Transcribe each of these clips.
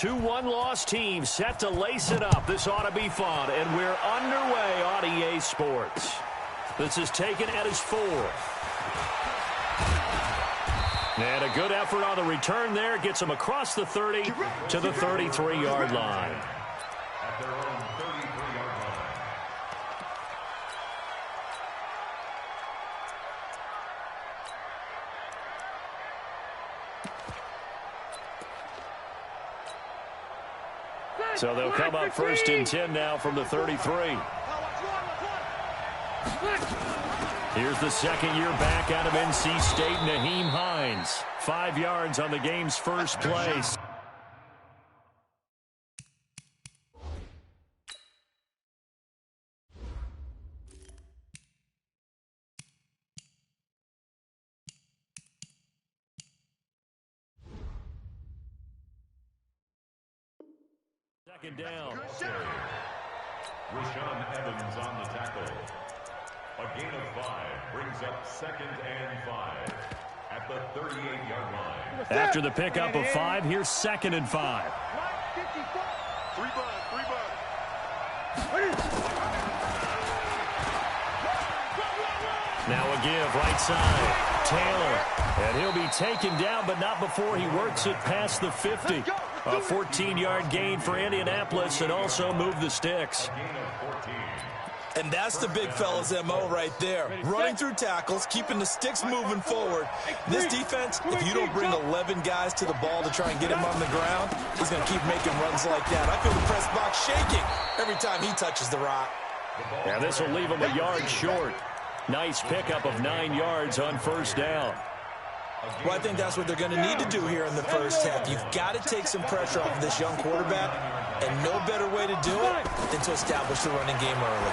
two one-loss teams set to lace it up. This ought to be fun, and we're underway on EA Sports. This is taken at his fourth. And a good effort on the return there. Gets him across the 30 to the 33-yard line. So they'll come up 1st and 10 now from the 33. Here's the second-year back out of NC State, Nyheim Hines. 5 yards on the game's first play. Second down. Rashaan Evans on the tackle. A gain of 5 brings up 2nd and 5 at the 38-yard line. After the pickup of 5, here's 2nd and 5. Now a give right side. Taylor. And he'll be taken down, but not before he works it past the 50. A 14-yard gain for Indianapolis and also move the sticks. And that's the big fella's MO right there. Running through tackles, keeping the sticks moving forward. This defense, if you don't bring 11 guys to the ball to try and get him on the ground, he's going to keep making runs like that. I feel the press box shaking every time he touches the rock. Yeah, this will leave him a yard short. Nice pickup of 9 yards on 1st down. Well, I think that's what they're going to need to do here in the first half. You've got to take some pressure off of this young quarterback, and no better way to do it than to establish the running game early.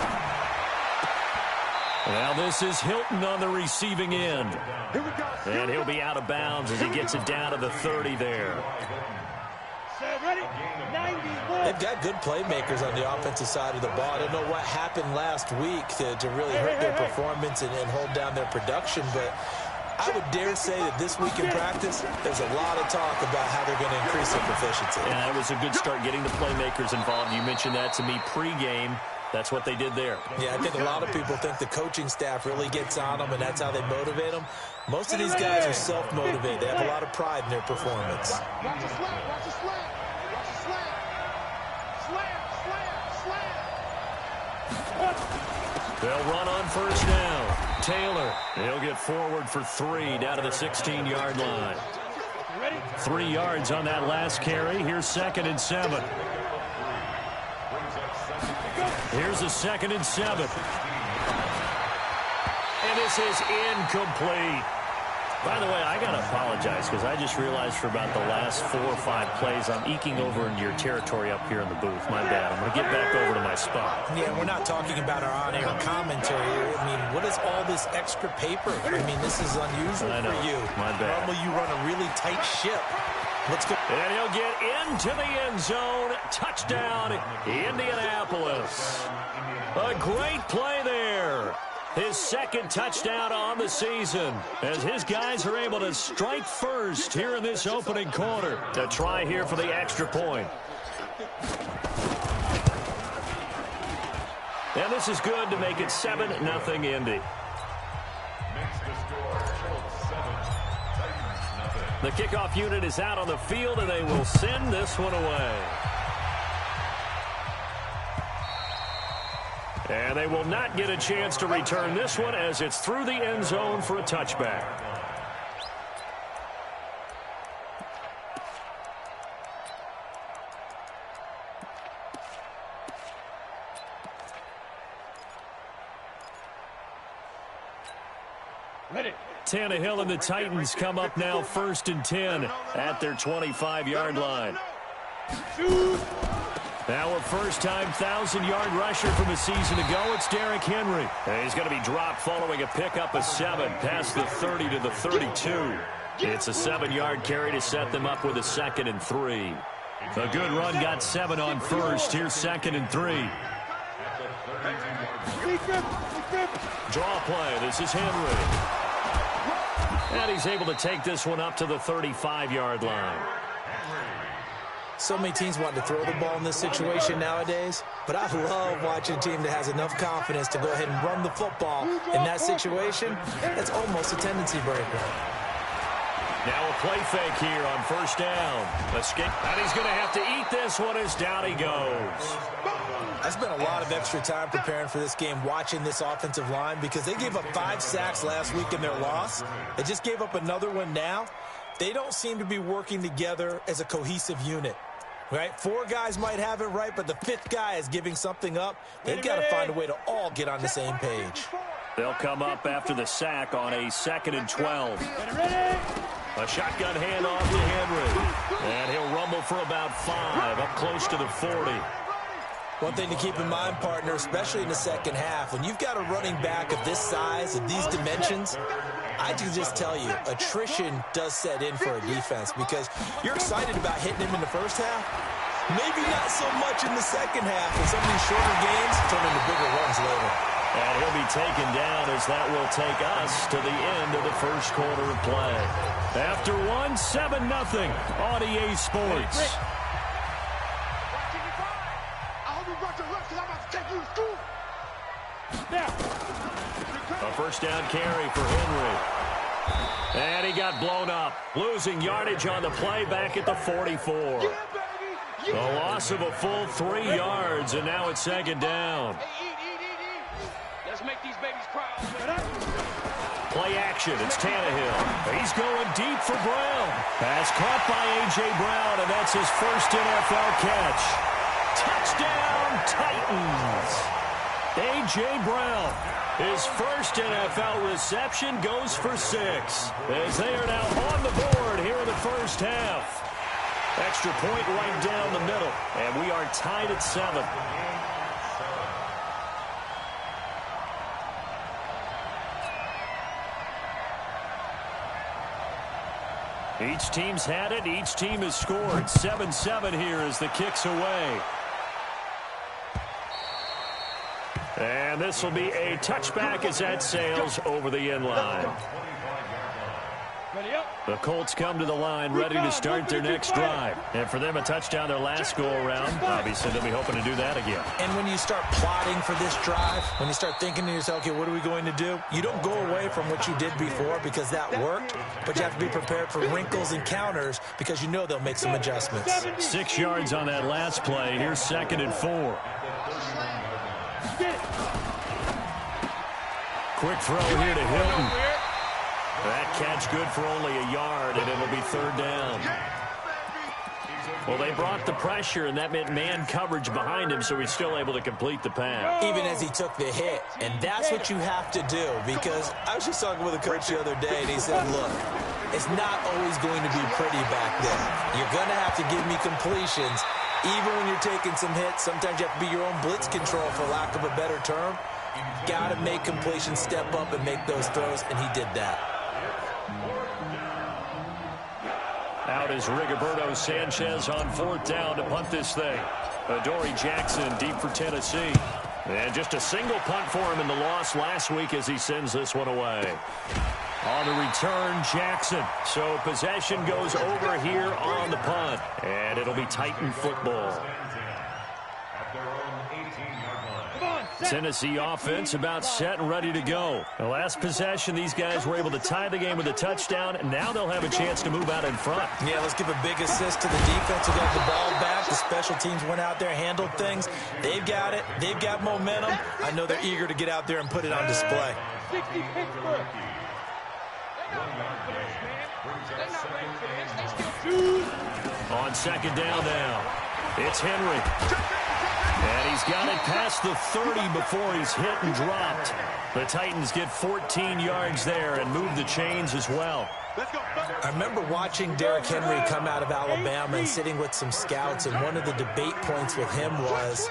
Now this is Hilton on the receiving end. And he'll be out of bounds as he gets it down to the 30 there. They've got good playmakers on the offensive side of the ball. I don't know what happened last week to really hurt their performance and hold down their production, but I would dare say that this week in practice, there's a lot of talk about how they're going to increase their proficiency. Yeah, it was a good start getting the playmakers involved. You mentioned that to me pregame. That's what they did there. Yeah, I think a lot of people think the coaching staff really gets on them, and that's how they motivate them. Most of these guys are self-motivated. They have a lot of pride in their performance. Watch the slant, watch the slant. Watch the slant. Slant. They'll run on 1st down. Taylor, he'll get forward for 3 down to the 16-yard line. 3 yards on that last carry. Here's 2nd and 7. Here's a 2nd and 7. And this is incomplete. By the way, I got to apologize because I just realized for about the last 4 or 5 plays I'm eking over into your territory up here in the booth. My bad. I'm going to get back over to my spot. Yeah, we're not talking about our on-air commentary here. I mean, what is all this extra paper? I mean, this is unusual for you. My bad. Normally you run a really tight ship. Let's go. And he'll get into the end zone. Touchdown, Indianapolis. A great play there. His 2nd touchdown on the season as his guys are able to strike first here in this opening quarter. To try here for the extra point. And this is good to make it 7-0 Indy. The kickoff unit is out on the field, and they will send this one away. And they will not get a chance to return this one as it's through the end zone for a touchback. Tannehill and the Titans come up now 1st and 10 at their 25-yard line. Now a first-time 1,000-yard rusher from a season ago. It's Derrick Henry. And he's going to be dropped following a pickup of 7 past the 30 to the 32. It's a 7-yard carry to set them up with a 2nd and 3. A good run got 7 on 1st. Here's 2nd and 3. Draw play. This is Henry. And he's able to take this one up to the 35-yard line. So many teams want to throw the ball in this situation nowadays, but I love watching a team that has enough confidence to go ahead and run the football in that situation. That's almost a tendency breaker. Now a play fake here on first down. Escape, and he's going to have to eat this one as down he goes. I spent a lot of extra time preparing for this game, watching this offensive line, because they gave up 5 sacks last week in their loss. They just gave up another one now. They don't seem to be working together as a cohesive unit. Right? 4 guys might have it right, but the 5th guy is giving something up. They've got to find a way to all get on the same page. They'll come up after the sack on a 2nd and 12. A shotgun handoff to Henry. And he'll rumble for about 5, up close to the 40. One thing to keep in mind, partner, especially in the second half, when you've got a running back of this size, of these dimensions, I can just tell you, attrition does set in for a defense because you're excited about hitting him in the first half. Maybe not so much in the second half, and some of these shorter games turn into bigger runs later. And he'll be taken down as that will take us to the end of the first quarter of play. After one, 7-0 on EA Sports. A first down carry for Henry. And he got blown up. Losing yardage on the play back at the 44. A loss of a full 3 yards, and now it's 2nd down. Let's make these babies cry. Play action. It's Tannehill. He's going deep for Brown. Pass caught by A.J. Brown, and that's his first NFL catch. Touchdown, Titans. A.J. Brown, his first NFL reception, goes for 6. As they are now on the board here in the first half. Extra point right down the middle, and we are tied at 7. Each team's had it. Each team has scored. 7-7 here as the kick's away. And this will be a touchback as that sails over the end line. The Colts come to the line ready to start their next drive. And for them, a touchdown their last go-around. Obviously, they'll be hoping to do that again. And when you start plotting for this drive, when you start thinking to yourself, okay, what are we going to do? You don't go away from what you did before because that worked, but you have to be prepared for wrinkles and counters because you know they'll make some adjustments. 6 yards on that last play. Here's 2nd and 4. Quick throw here to Hilton. That catch good for only a yard, and it'll be 3rd down. Well, they brought the pressure, and that meant man coverage behind him, so he's still able to complete the pass. Even as he took the hit, and that's what you have to do, because I was just talking with a coach the other day, and he said, look, it's not always going to be pretty back there. You're going to have to give me completions. Even when you're taking some hits, sometimes you have to be your own blitz control, for lack of a better term. Got to make completions, step up, and make those throws, and he did that. Out is Rigoberto Sanchez on 4th down to punt this thing. Adoree Jackson deep for Tennessee. And just a single punt for him in the loss last week as he sends this one away. On the return, Jackson. So possession goes over here on the punt. And it'll be Titan football. Tennessee offense about set and ready to go. The last possession, these guys were able to tie the game with a touchdown, and now they'll have a chance to move out in front. Yeah, let's give a big assist to the defense who got the ball back. The special teams went out there, handled things. They've got it. They've got momentum. I know they're eager to get out there and put it on display. On 2nd down now, it's Henry. And he's got it past the 30 before he's hit and dropped. The Titans get 14 yards there and move the chains as well. I remember watching Derrick Henry come out of Alabama and sitting with some scouts, and one of the debate points with him was,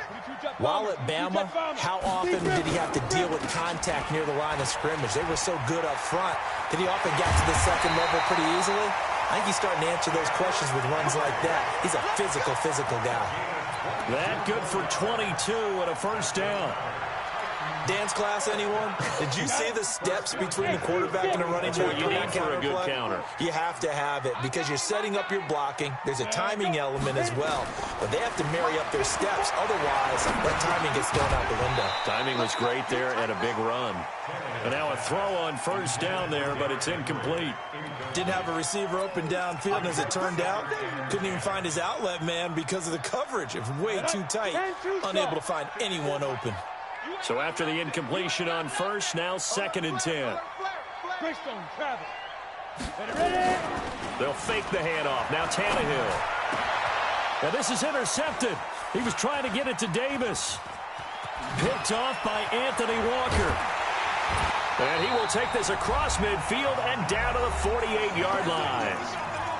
while at Bama, how often did he have to deal with contact near the line of scrimmage? They were so good up front that he often got to the second level pretty easily. I think he's starting to answer those questions with runs like that. He's a physical guy. That good for 22 and a first down. Dance class, anyone? Did you see the steps between the quarterback and the running back? You need for a good counter. You have to have it because you're setting up your blocking. There's a timing element as well. But they have to marry up their steps. Otherwise, that timing gets thrown out the window. Timing was great there and a big run. And now a throw on first down there, but it's incomplete. Didn't have a receiver open downfield, and as it turned out, couldn't even find his outlet man because of the coverage. It was way too tight, unable to find anyone open. So after the incompletion on first, now 2nd and 10. They'll fake the handoff. Now Tannehill. Now this is intercepted. He was trying to get it to Davis. Picked off by Anthony Walker. And he will take this across midfield and down to the 48-yard line.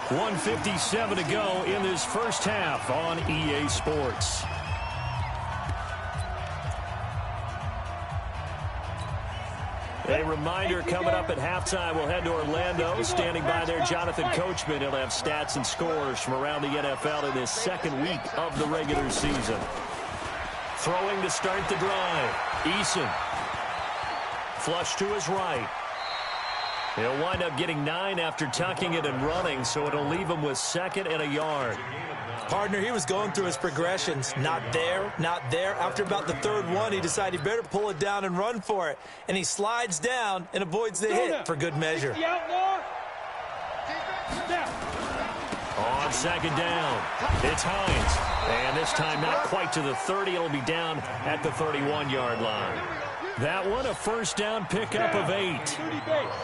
1:57 to go in this first half on EA Sports. A reminder coming up at halftime, we'll head to Orlando. Standing by there, Jonathan Coachman. He'll have stats and scores from around the NFL in this second week of the regular season. Throwing to start the drive. Eason. Flush to his right. He'll wind up getting 9 after tucking it and running, so it'll leave him with 2nd and a yard. Partner, he was going through his progressions. Not there, not there. After about the 3rd one, he decided he better pull it down and run for it. And he slides down and avoids the hit for good measure. On 2nd down, it's Hines. And this time not quite to the 30. It'll be down at the 31-yard line. That one a first down pickup of 8.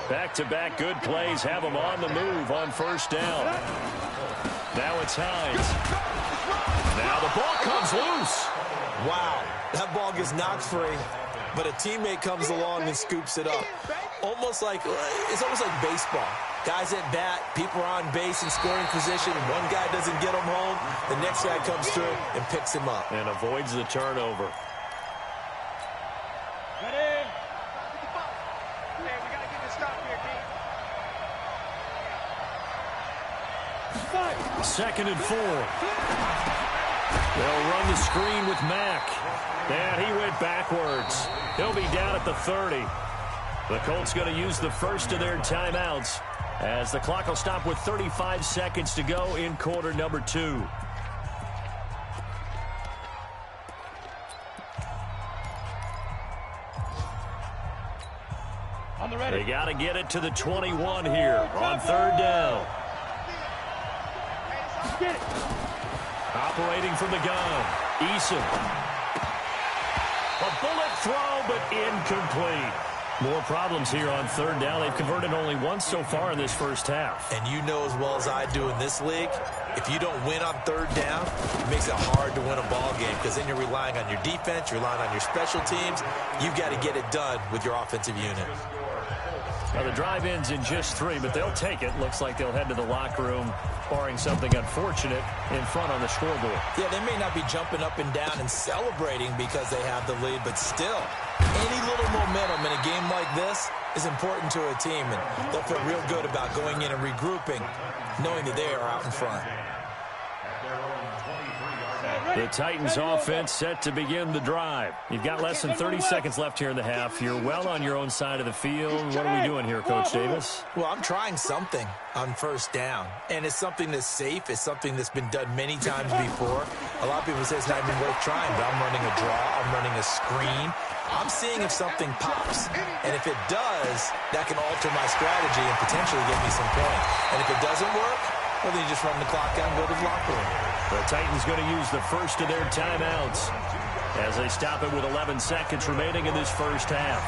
Back-to-back good plays have him on the move on first down. Now it's Hines. Now the ball comes loose. Wow, that ball gets knocked free, but a teammate comes along and scoops it up. It's almost like baseball. Guys at bat, people are on base in scoring position. One guy doesn't get him home. The next guy comes through and picks him up. And avoids the turnover. Second and 4. They'll run the screen with Mack. And he went backwards. He'll be down at the 30. The Colts going to use the first of their timeouts as the clock will stop with 35 seconds to go in quarter number 2. They got to get it to the 21 here on 3rd down. Operating from the gun, Eason. A bullet throw, but incomplete. More problems here on 3rd down. They've converted only once so far in this first half. And you know as well as I do in this league, if you don't win on 3rd down, it makes it hard to win a ball game because then you're relying on your defense, you're relying on your special teams. You've got to get it done with your offensive unit. Now the drive ends in just 3, but they'll take it. Looks like they'll head to the locker room, barring something unfortunate in front on the scoreboard. Yeah, they may not be jumping up and down and celebrating because they have the lead, but still, any little momentum in a game like this is important to a team, and they'll feel real good about going in and regrouping, knowing that they are out in front. The Titans offense set to begin the drive. You've got less than 30 seconds left here in the half. You're well on your own side of the field. What are we doing here, Coach Davis? Well, I'm trying something on 1st down, and it's something that's safe. It's something that's been done many times before. A lot of people say it's not even worth trying, but I'm running a draw. I'm running a screen. I'm seeing if something pops, and if it does, that can alter my strategy and potentially get me some points. And if it doesn't work, well, then you just run the clock down and go to the locker room. The Titans going to use the first of their timeouts as they stop it with 11 seconds remaining in this first half.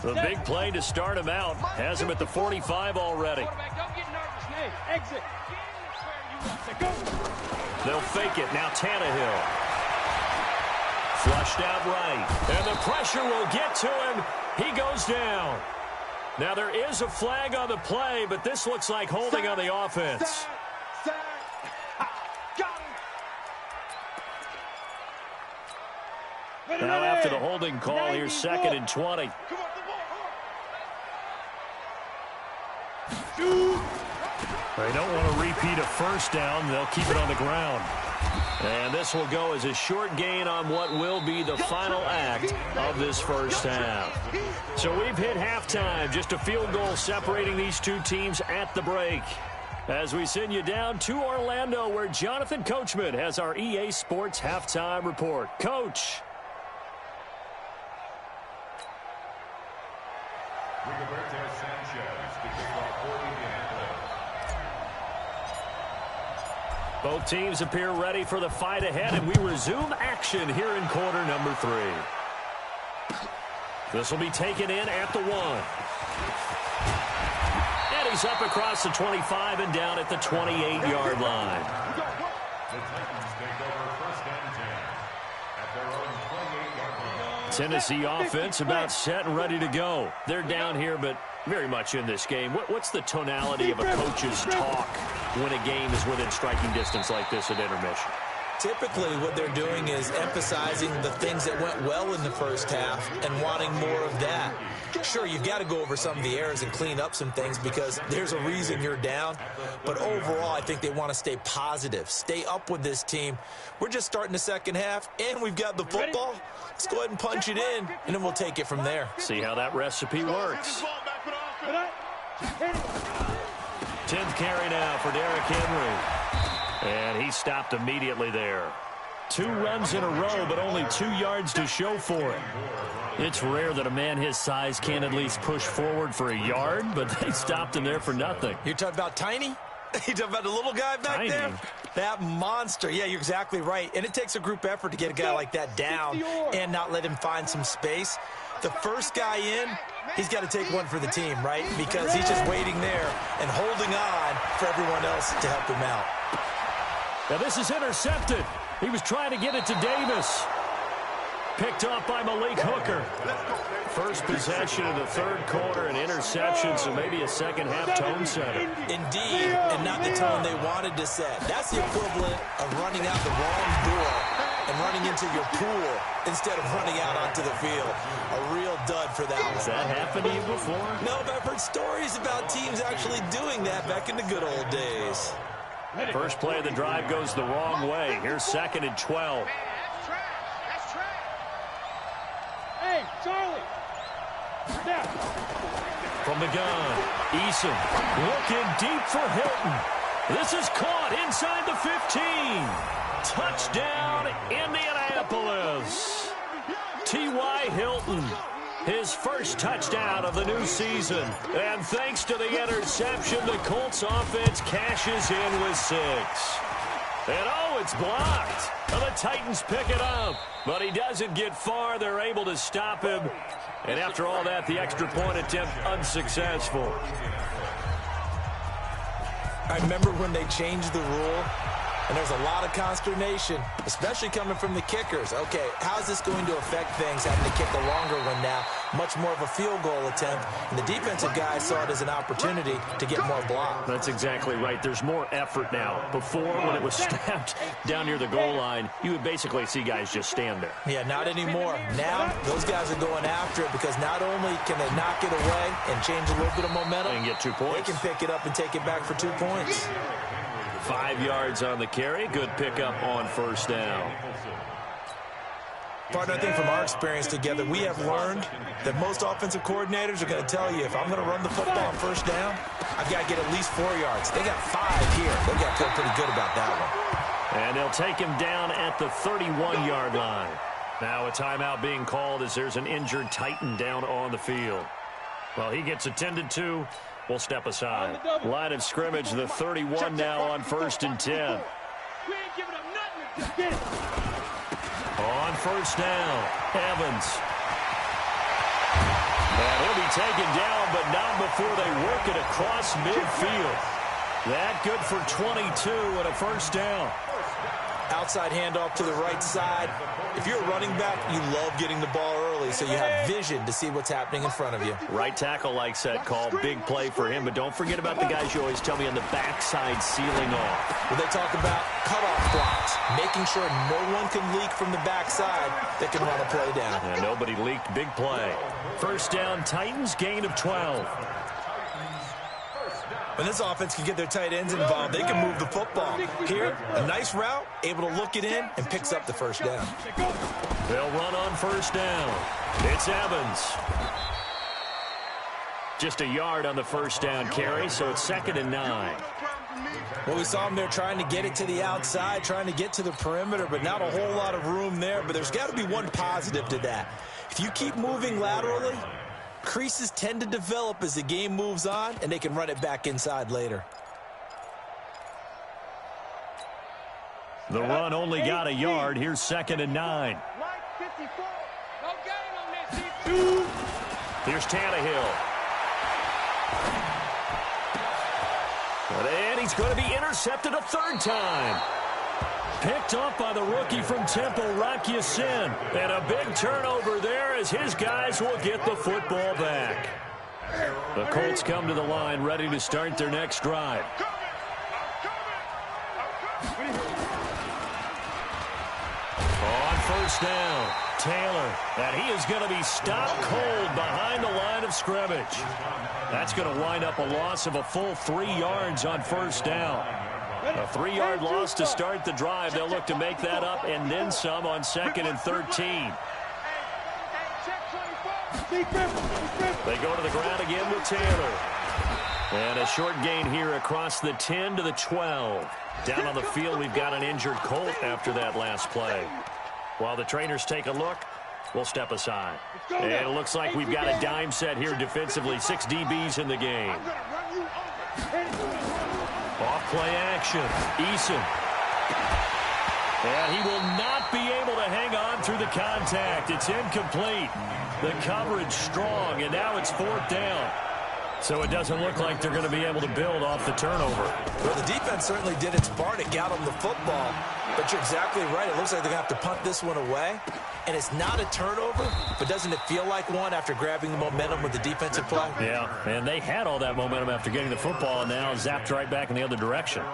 The big play to start him out has him at the 45 already. They'll fake it. Now Tannehill. Flushed out right. And the pressure will get to him. He goes down. Now, there is a flag on the play, but this looks like holding on the offense. Now, after the holding call, here's 2nd and 20. They don't want to repeat a first down. They'll keep it on the ground. And this will go as a short gain on what will be the final act of this first half. So we've hit halftime. Just a field goal separating these two teams at the break. As we send you down to Orlando, where Jonathan Coachman has our EA Sports Halftime Report. Coach. Rigoberto Sanchez to kick off for Indianapolis. Both teams appear ready for the fight ahead, and we resume action here in quarter number 3. This will be taken in at the 1. And he's up across the 25 and down at the 28-yard line. The Titans take over first and 10 at their own 28-yard line. Tennessee offense about set and ready to go. They're down here, but very much in this game. What's the tonality of a coach's talk when a game is within striking distance like this at intermission? Typically, what they're doing is emphasizing the things that went well in the first half and wanting more of that. Sure, you've got to go over some of the errors and clean up some things because there's a reason you're down. But overall, I think they want to stay positive, stay up with this team. We're just starting the second half, and we've got the football. Let's go ahead and punch it in, and then we'll take it from there. See how that recipe works. 10th carry now for Derrick Henry. And he stopped immediately there. 2 runs in a row, but only 2 yards to show for it. It's rare that a man his size can at least push forward for a yard, but they stopped him there for nothing. You're talking about Tiny? You're talking about the little guy back there? That monster. Yeah, you're exactly right. And it takes a group effort to get a guy like that down and not let him find some space. The first guy in, he's got to take one for the team, right? Because he's just waiting there and holding on for everyone else to help him out. Now this is intercepted. He was trying to get it to Davis. Picked off by Malik Hooker. First possession of the third quarter, an interception, so maybe a second-half tone setter. Indeed, and not the tone they wanted to set. That's the equivalent of running out the wrong door and running into your pool instead of running out onto the field. A real dud for that one. Has that happened to you before? No, but I've heard stories about teams actually doing that back in the good old days. First play of the drive goes the wrong way. Here's 2nd and 12. That's trash. That's trash. Hey, Charlie. Step. From the gun, Eason looking deep for Hilton. This is caught inside the 15. Touchdown, Indianapolis. T.Y. Hilton. His first touchdown of the new season. And thanks to the interception, the Colts offense cashes in with 6. And oh, it's blocked. Well, the Titans pick it up. But he doesn't get far. They're able to stop him. And after all that, the extra point attempt unsuccessful. I remember when they changed the rule. And there's a lot of consternation, especially coming from the kickers. Okay, how's this going to affect things, having to kick a longer one now? Much more of a field goal attempt. And the defensive guys saw it as an opportunity to get more block. That's exactly right. There's more effort now. Before, when it was snapped down near the goal line, you would basically see guys just stand there. Yeah, not anymore. Now, those guys are going after it because not only can they knock it away and change a little bit of momentum, and get 2 points. They can pick it up and take it back for 2 points. 5 yards on the carry. Good pickup on first down. Partner, I think from our experience together, we have learned that most offensive coordinators are going to tell you, if I'm going to run the football on first down, I've got to get at least 4 yards. They got 5 here. They've got to feel pretty good about that one. And they'll take him down at the 31-yard line. Now a timeout being called as there's an injured Titan down on the field. Well, he gets attended to. We'll step aside. Line of scrimmage, the 31 now on 1st and 10. We ain't giving up nothing. On first down, Evans. And he'll be taken down, but not before they work it across midfield. That good for 22 and a first down. Outside handoff to the right side. If you're a running back, you love getting the ball early so you have vision to see what's happening in front of you. Right tackle likes that call. Big play for him, but don't forget about the guys you always tell me on the backside sealing off. Well, they talk about cutoff blocks, making sure no one can leak from the backside that can run a play down. And nobody leaked. Big play. First down, Titans, gain of 12. First down. When this offense can get their tight ends involved, they can move the football. Here, a nice route, able to look it in, and picks up the first down. They'll run on first down. It's Evans. Just a yard on the first down carry, so it's 2nd and 9. Well, we saw him there trying to get it to the outside, trying to get to the perimeter, but not a whole lot of room there. But there's got to be one positive to that. If you keep moving laterally, creases tend to develop as the game moves on, and they can run it back inside later. The run only got a yard. Here's 2nd and 9. Here's Tannehill. And he's going to be intercepted a 3rd time. Picked off by the rookie from Temple, Rock Ya-Sin. And a big turnover there as his guys will get the football back. The Colts come to the line ready to start their next drive. On first down, Taylor. And he is going to be stopped cold behind the line of scrimmage. That's going to wind up a loss of a full 3 yards on first down. A 3-yard loss to start the drive. They'll look to make that up and then some on 2nd and 13. They go to the ground again with Taylor. And a short gain here across the 10 to the 12. Down on the field, we've got an injured Colt after that last play. While the trainers take a look, we'll step aside. And it looks like we've got a dime set here defensively. 6 DBs in the game. Off play action. Eason. And he will not be able to hang on through the contact. It's incomplete. The coverage strong, and now it's 4th down. So it doesn't look like they're going to be able to build off the turnover. Well, the defense certainly did its part to get them the football. But you're exactly right. It looks like they're going to have to punt this one away. And it's not a turnover, but doesn't it feel like one after grabbing the momentum with the defensive play? Yeah, and they had all that momentum after getting the football, and now zapped right back in the other direction.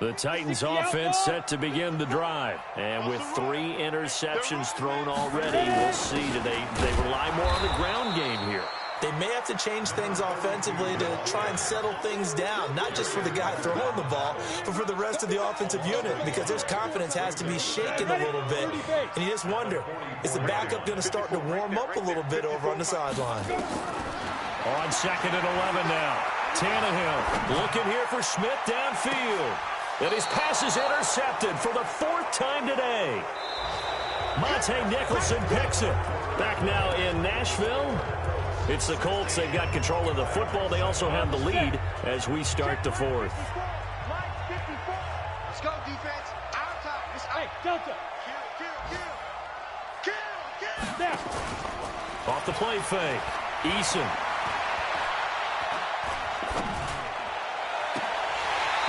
The Titans offense set to begin the drive. And with 3 interceptions thrown already, we'll see. Do they rely more on the ground game here? They may have to change things offensively to try and settle things down, not just for the guy throwing the ball, but for the rest of the offensive unit, because their confidence has to be shaken a little bit. And you just wonder, is the backup going to start to warm up a little bit over on the sideline? On 2nd and 11 now. Tannehill looking here for Smith downfield. And his pass is intercepted for the 4th time today. Monte Nicholson picks it. Back now in Nashville. It's the Colts. They've got control of the football. They also have the lead as we start the 4th. Let's go, defense. Out top. Hey, Delta. Kill. Now. Off the play fake. Eason.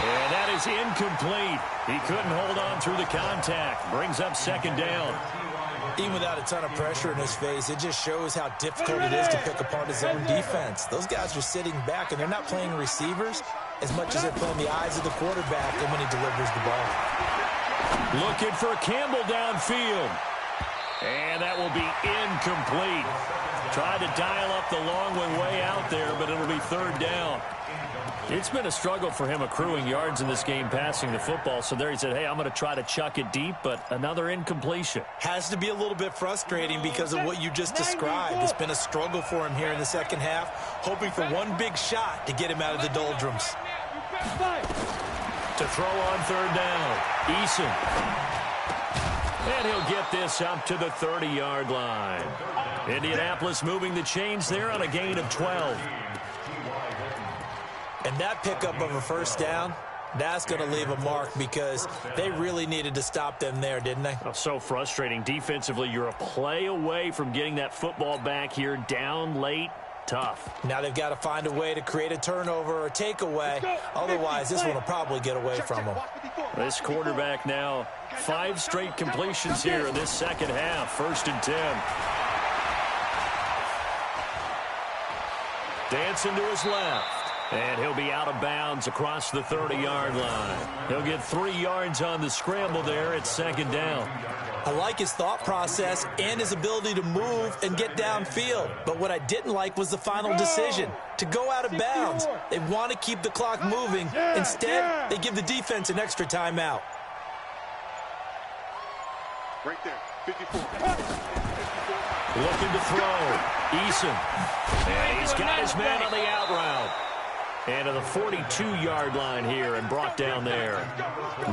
And that is incomplete. He couldn't hold on through the contact. Brings up 2nd down. Even without a ton of pressure in his face, it just shows how difficult it is to pick apart his own defense. Those guys are sitting back, and they're not playing receivers as much as they're playing the eyes of the quarterback and when he delivers the ball. Looking for Campbell downfield. And that will be incomplete. Tried to dial up the long one way out there, but it'll be 3rd down. It's been a struggle for him accruing yards in this game passing the football. So there he said, hey, I'm going to try to chuck it deep, but another incompletion. Has to be a little bit frustrating because of what you just described. It's been a struggle for him here in the 2nd half, hoping for one big shot to get him out of the doldrums. To throw on 3rd down, Eason. And he'll get this up to the 30-yard line. Indianapolis moving the chains there on a gain of 12. And that pickup of a 1st down, that's going to leave a mark because they really needed to stop them there, didn't they? Oh, so frustrating. Defensively, you're a play away from getting that football back here down late. Tough. Now they've got to find a way to create a turnover or takeaway. Otherwise, this one will probably get away from them. This quarterback now, 5 straight completions here in this 2nd half. 1st and 10. Dancing to his left. And he'll be out of bounds across the 30-yard line. He'll get 3 yards on the scramble there at second down. I like his thought process and his ability to move and get downfield. But what I didn't like was the final decision, to go out of bounds. They want to keep the clock moving. Instead, they give the defense an extra timeout. Right there, 54. Looking to throw. Eason. And he's got his man on the out route. And to the 42-yard line here and brought down there.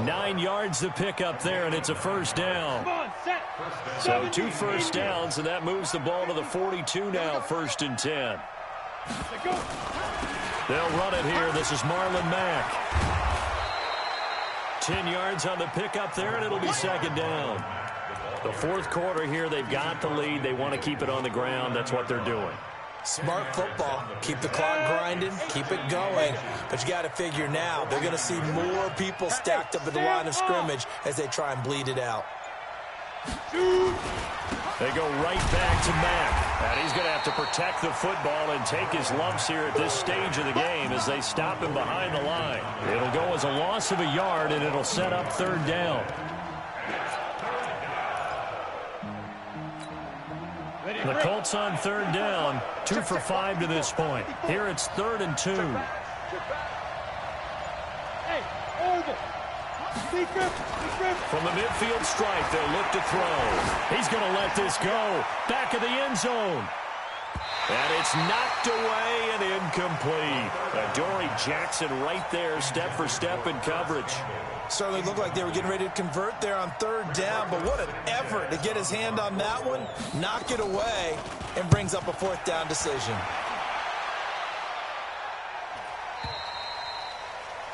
9 yards to pick up there, and it's a first down. So 2 first downs, and that moves the ball to the 42 now, 1st and 10. They'll run it here. This is Marlon Mack. 10 yards on the pickup there, and it'll be second down. The 4th quarter here, they've got the lead. They want to keep it on the ground. That's what they're doing. Smart football. Keep the clock grinding, keep it going. But you got to figure now, they're going to see more people stacked up at the line of scrimmage as they try and bleed it out. They go right back to Mack. And he's going to have to protect the football and take his lumps here at this stage of the game as they stop him behind the line. It'll go as a loss of a yard, and it'll set up 3rd down. The Colts on 3rd down, 2 for 5 to this point. Here it's 3rd and 2. From the midfield stripe, they'll look to throw. He's going to let this go. Back of the end zone. And it's knocked away and incomplete. Adoree Jackson right there, step for step in coverage. Certainly looked like they were getting ready to convert there on 3rd down, but what an effort to get his hand on that one, knock it away, and brings up a 4th down decision.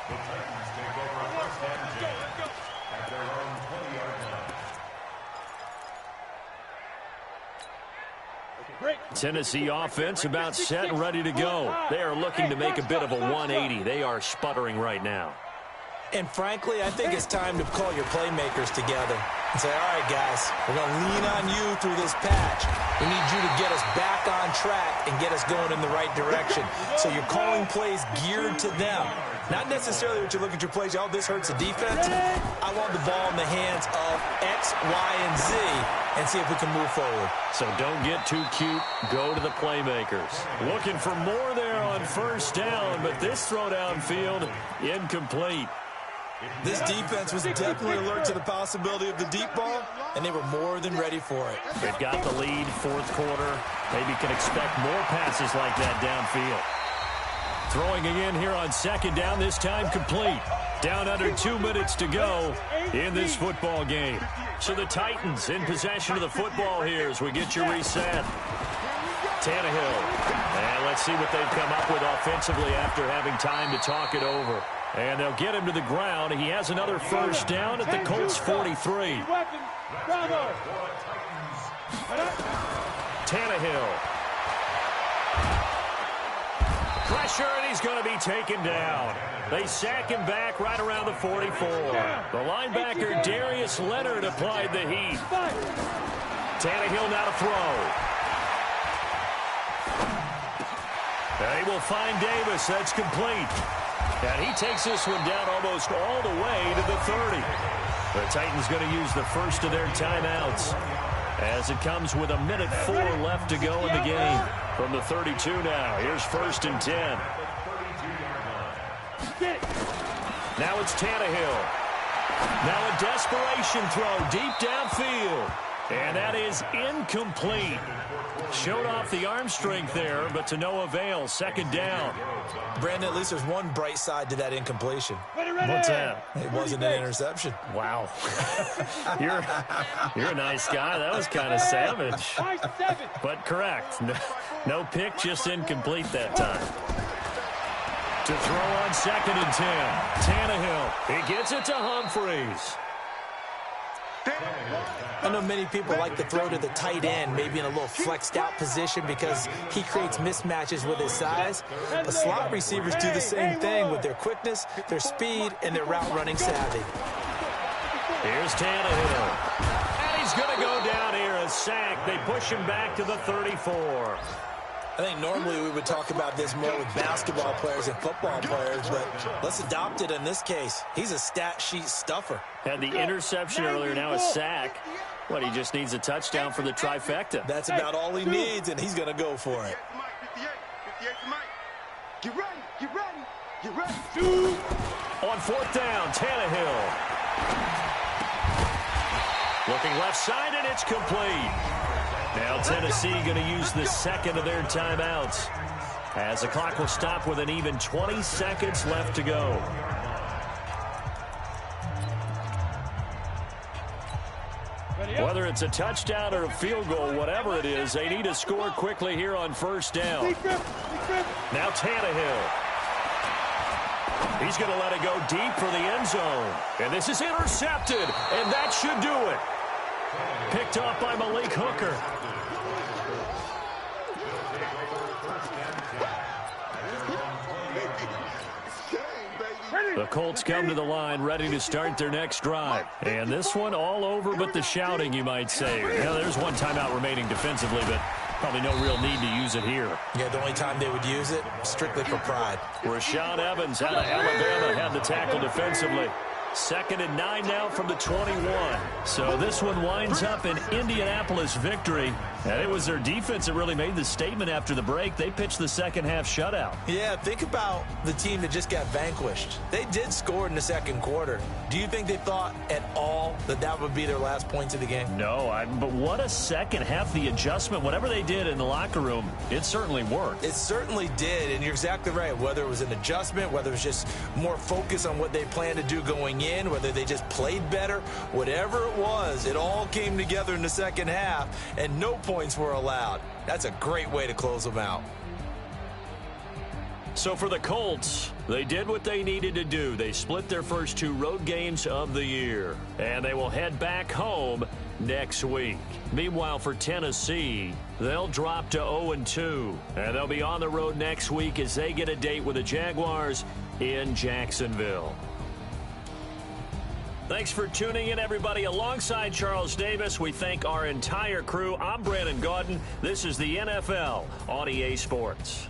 The Titans take over 1st and 10 at their own 20-yard line. Tennessee offense about set and ready to go. They are looking to make a bit of a 180. They are sputtering right now. And frankly, I think it's time to call your playmakers together and say, all right, guys, we're going to lean on you through this patch. We need you to get us back on track and get us going in the right direction. So you're calling plays geared to them. Not necessarily what you look at your plays, oh, this hurts the defense. I want the ball in the hands of X, Y, and Z and see if we can move forward. So don't get too cute. Go to the playmakers. Looking for more there on 1st down, but this throw downfield, incomplete. This defense was definitely alert to the possibility of the deep ball, and they were more than ready for it. They've got the lead, 4th quarter. Maybe can expect more passes like that downfield. Throwing again here on 2nd down, this time complete. Down under 2 minutes to go in this football game. So the Titans in possession of the football here as we get you reset. Tannehill. And let's see what they've come up with offensively after having time to talk it over. And they'll get him to the ground. He has another 1st down at the Colts 43. Tannehill. Pressure, and he's going to be taken down. They sack him back right around the 44. The linebacker, Darius Leonard, applied the heat. Tannehill now to throw. And he will find Davis. That's complete. And he takes this one down almost all the way to the 30. The Titans going to use the first of their timeouts as it comes with 1:04 left to go in the game. From the 32 now, here's 1st and 10. Now it's Tannehill. Now a desperation throw deep downfield. And that is incomplete. Showed off the arm strength there, but to no avail. 2nd down. Brandon, at least there's one bright side to that incompletion. What's that? It wasn't an interception. Wow. You're a nice guy. That was kind of savage. But correct. No pick, just incomplete that time. To throw on 2nd and 10. Tannehill. He gets it to Humphreys. I know many people like to throw to the tight end, maybe in a little flexed out position because he creates mismatches with his size. The slot receivers do the same thing with their quickness, their speed, and their route running savvy. Here's Tannehill. And he's going to go down here, a sack. They push him back to the 34. I think normally we would talk about this more with basketball players and football players, but let's adopt it in this case. He's a stat sheet stuffer. Had the interception earlier, now a sack. What, he just needs a touchdown for the trifecta. That's about all he needs, and he's going to go for it. 58 for Mike. Get ready, get ready, get ready. On fourth down, Tannehill. Looking left side, and it's complete. Now Tennessee going to use the second of their timeouts, as the clock will stop with an even 20 seconds left to go. Whether it's a touchdown or a field goal, whatever it is, they need to score quickly here on first down. Now Tannehill. He's going to let it go deep for the end zone. And this is intercepted, and that should do it. Picked off by Malik Hooker. The Colts come to the line ready to start their next drive. And this one all over but the shouting, you might say. Now, there's one timeout remaining defensively, but probably no real need to use it here. Yeah, the only time they would use it, strictly for pride. Rashaan Evans out of Alabama had the tackle defensively. 2nd and 9 now from the 21. So this one winds up an Indianapolis victory. And it was their defense that really made the statement after the break. They pitched the second half shutout. Yeah, think about the team that just got vanquished. They did score in the second quarter. Do you think they thought at all that that would be their last points of the game? No, but what a second half. The adjustment, whatever they did in the locker room, it certainly worked. It certainly did, and you're exactly right. Whether it was an adjustment, whether it was just more focus on what they planned to do going in, whether they just played better, whatever it was, it all came together in the second half, and no points were allowed. That's a great way to close them out. So for the Colts, they did what they needed to do. They split their first 2 road games of the year, and they will head back home next week. Meanwhile, for Tennessee, they'll drop to 0-2, and they'll be on the road next week as they get a date with the Jaguars in Jacksonville. Thanks for tuning in, everybody. Alongside Charles Davis, we thank our entire crew. I'm Brandon Gaudin. This is the NFL on EA Sports.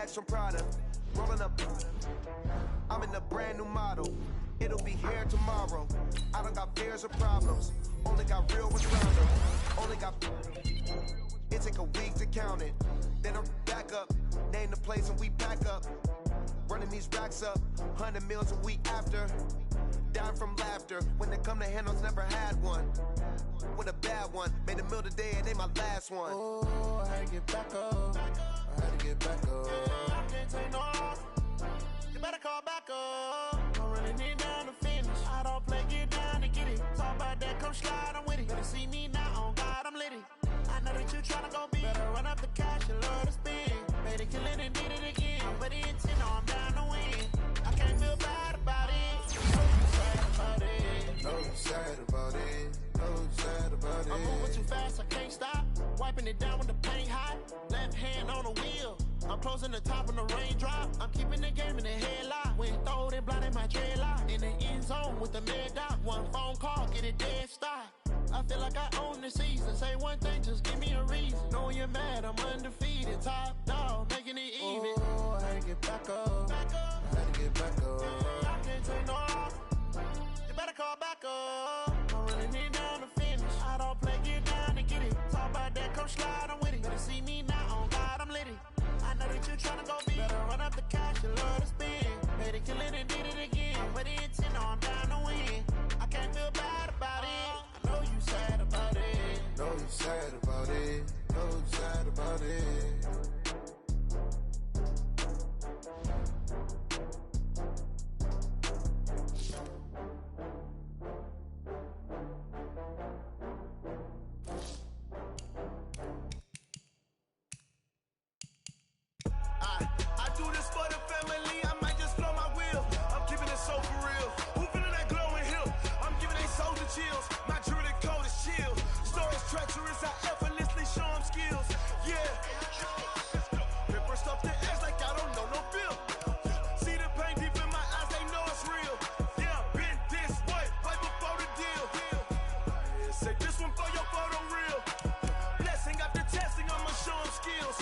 Some product, rolling up. I'm in a brand new model. It'll be here tomorrow. I don't got fears or problems. Only got real ones around them. Only got. It take a week to count it. Then I'm back up. Name the place and we pack up. Running these racks up. 100 meals a week after. Dying from laughter. When it come to handles, never had one. With a bad one. Made a meal today and they my last one. Oh, I had to get back up. I had to get back up. I can't take no off. You better call back up. I'm running it down to finish. I don't play, get down to get it. Talk about that, come slide, I'm with it. Better see me now, on God, I'm litty. I know that you tryna go big. Better run up the cash, you love to spend. Made it, kill it, and did it again. I'm with the intent, no, I'm down to win. I can't feel bad about it. No, you sad about it. No, you sad about it. I'm moving too fast, I can't stop. Wiping it down with the paint hot. Left hand on the wheel. I'm closing the top on the raindrop. I'm keeping the game in the headlock. When throwed and blinded my dreadlock. In the end zone with the mad dot. One phone call, get it dead stop. I feel like I own the season. Say one thing, just give me a reason. Knowing you're mad, I'm undefeated. Top dog, making it even. Oh, I had to get back up. I had to get back up. I can't take no off. You better call back up. I'm running it down to finish. I don't play, get down to get it. Talk about that, come slide, I'm with it. Better see me now, on God, I'm litty. I know that you tryna go big. Better run up the cash, you love to spend. Made it, killing and did it again. But the intent, I'm down to win. I can't feel bad about it. I know you sad about it. Know you sad about it. Know you sad about it. I do this for the family, I might just blow my wheel. I'm keeping it so for real. Who feeling that glowing hill? I'm giving they soldier chills. My jewelry code is chill. Stories treacherous, I effortlessly show them skills. Yeah. Paper stuff the edge like I don't know no feel. See the pain deep in my eyes, they know it's real. Yeah, been this way, right before the deal. Say this one for your photo real. Blessing after testing, I'ma show them skills.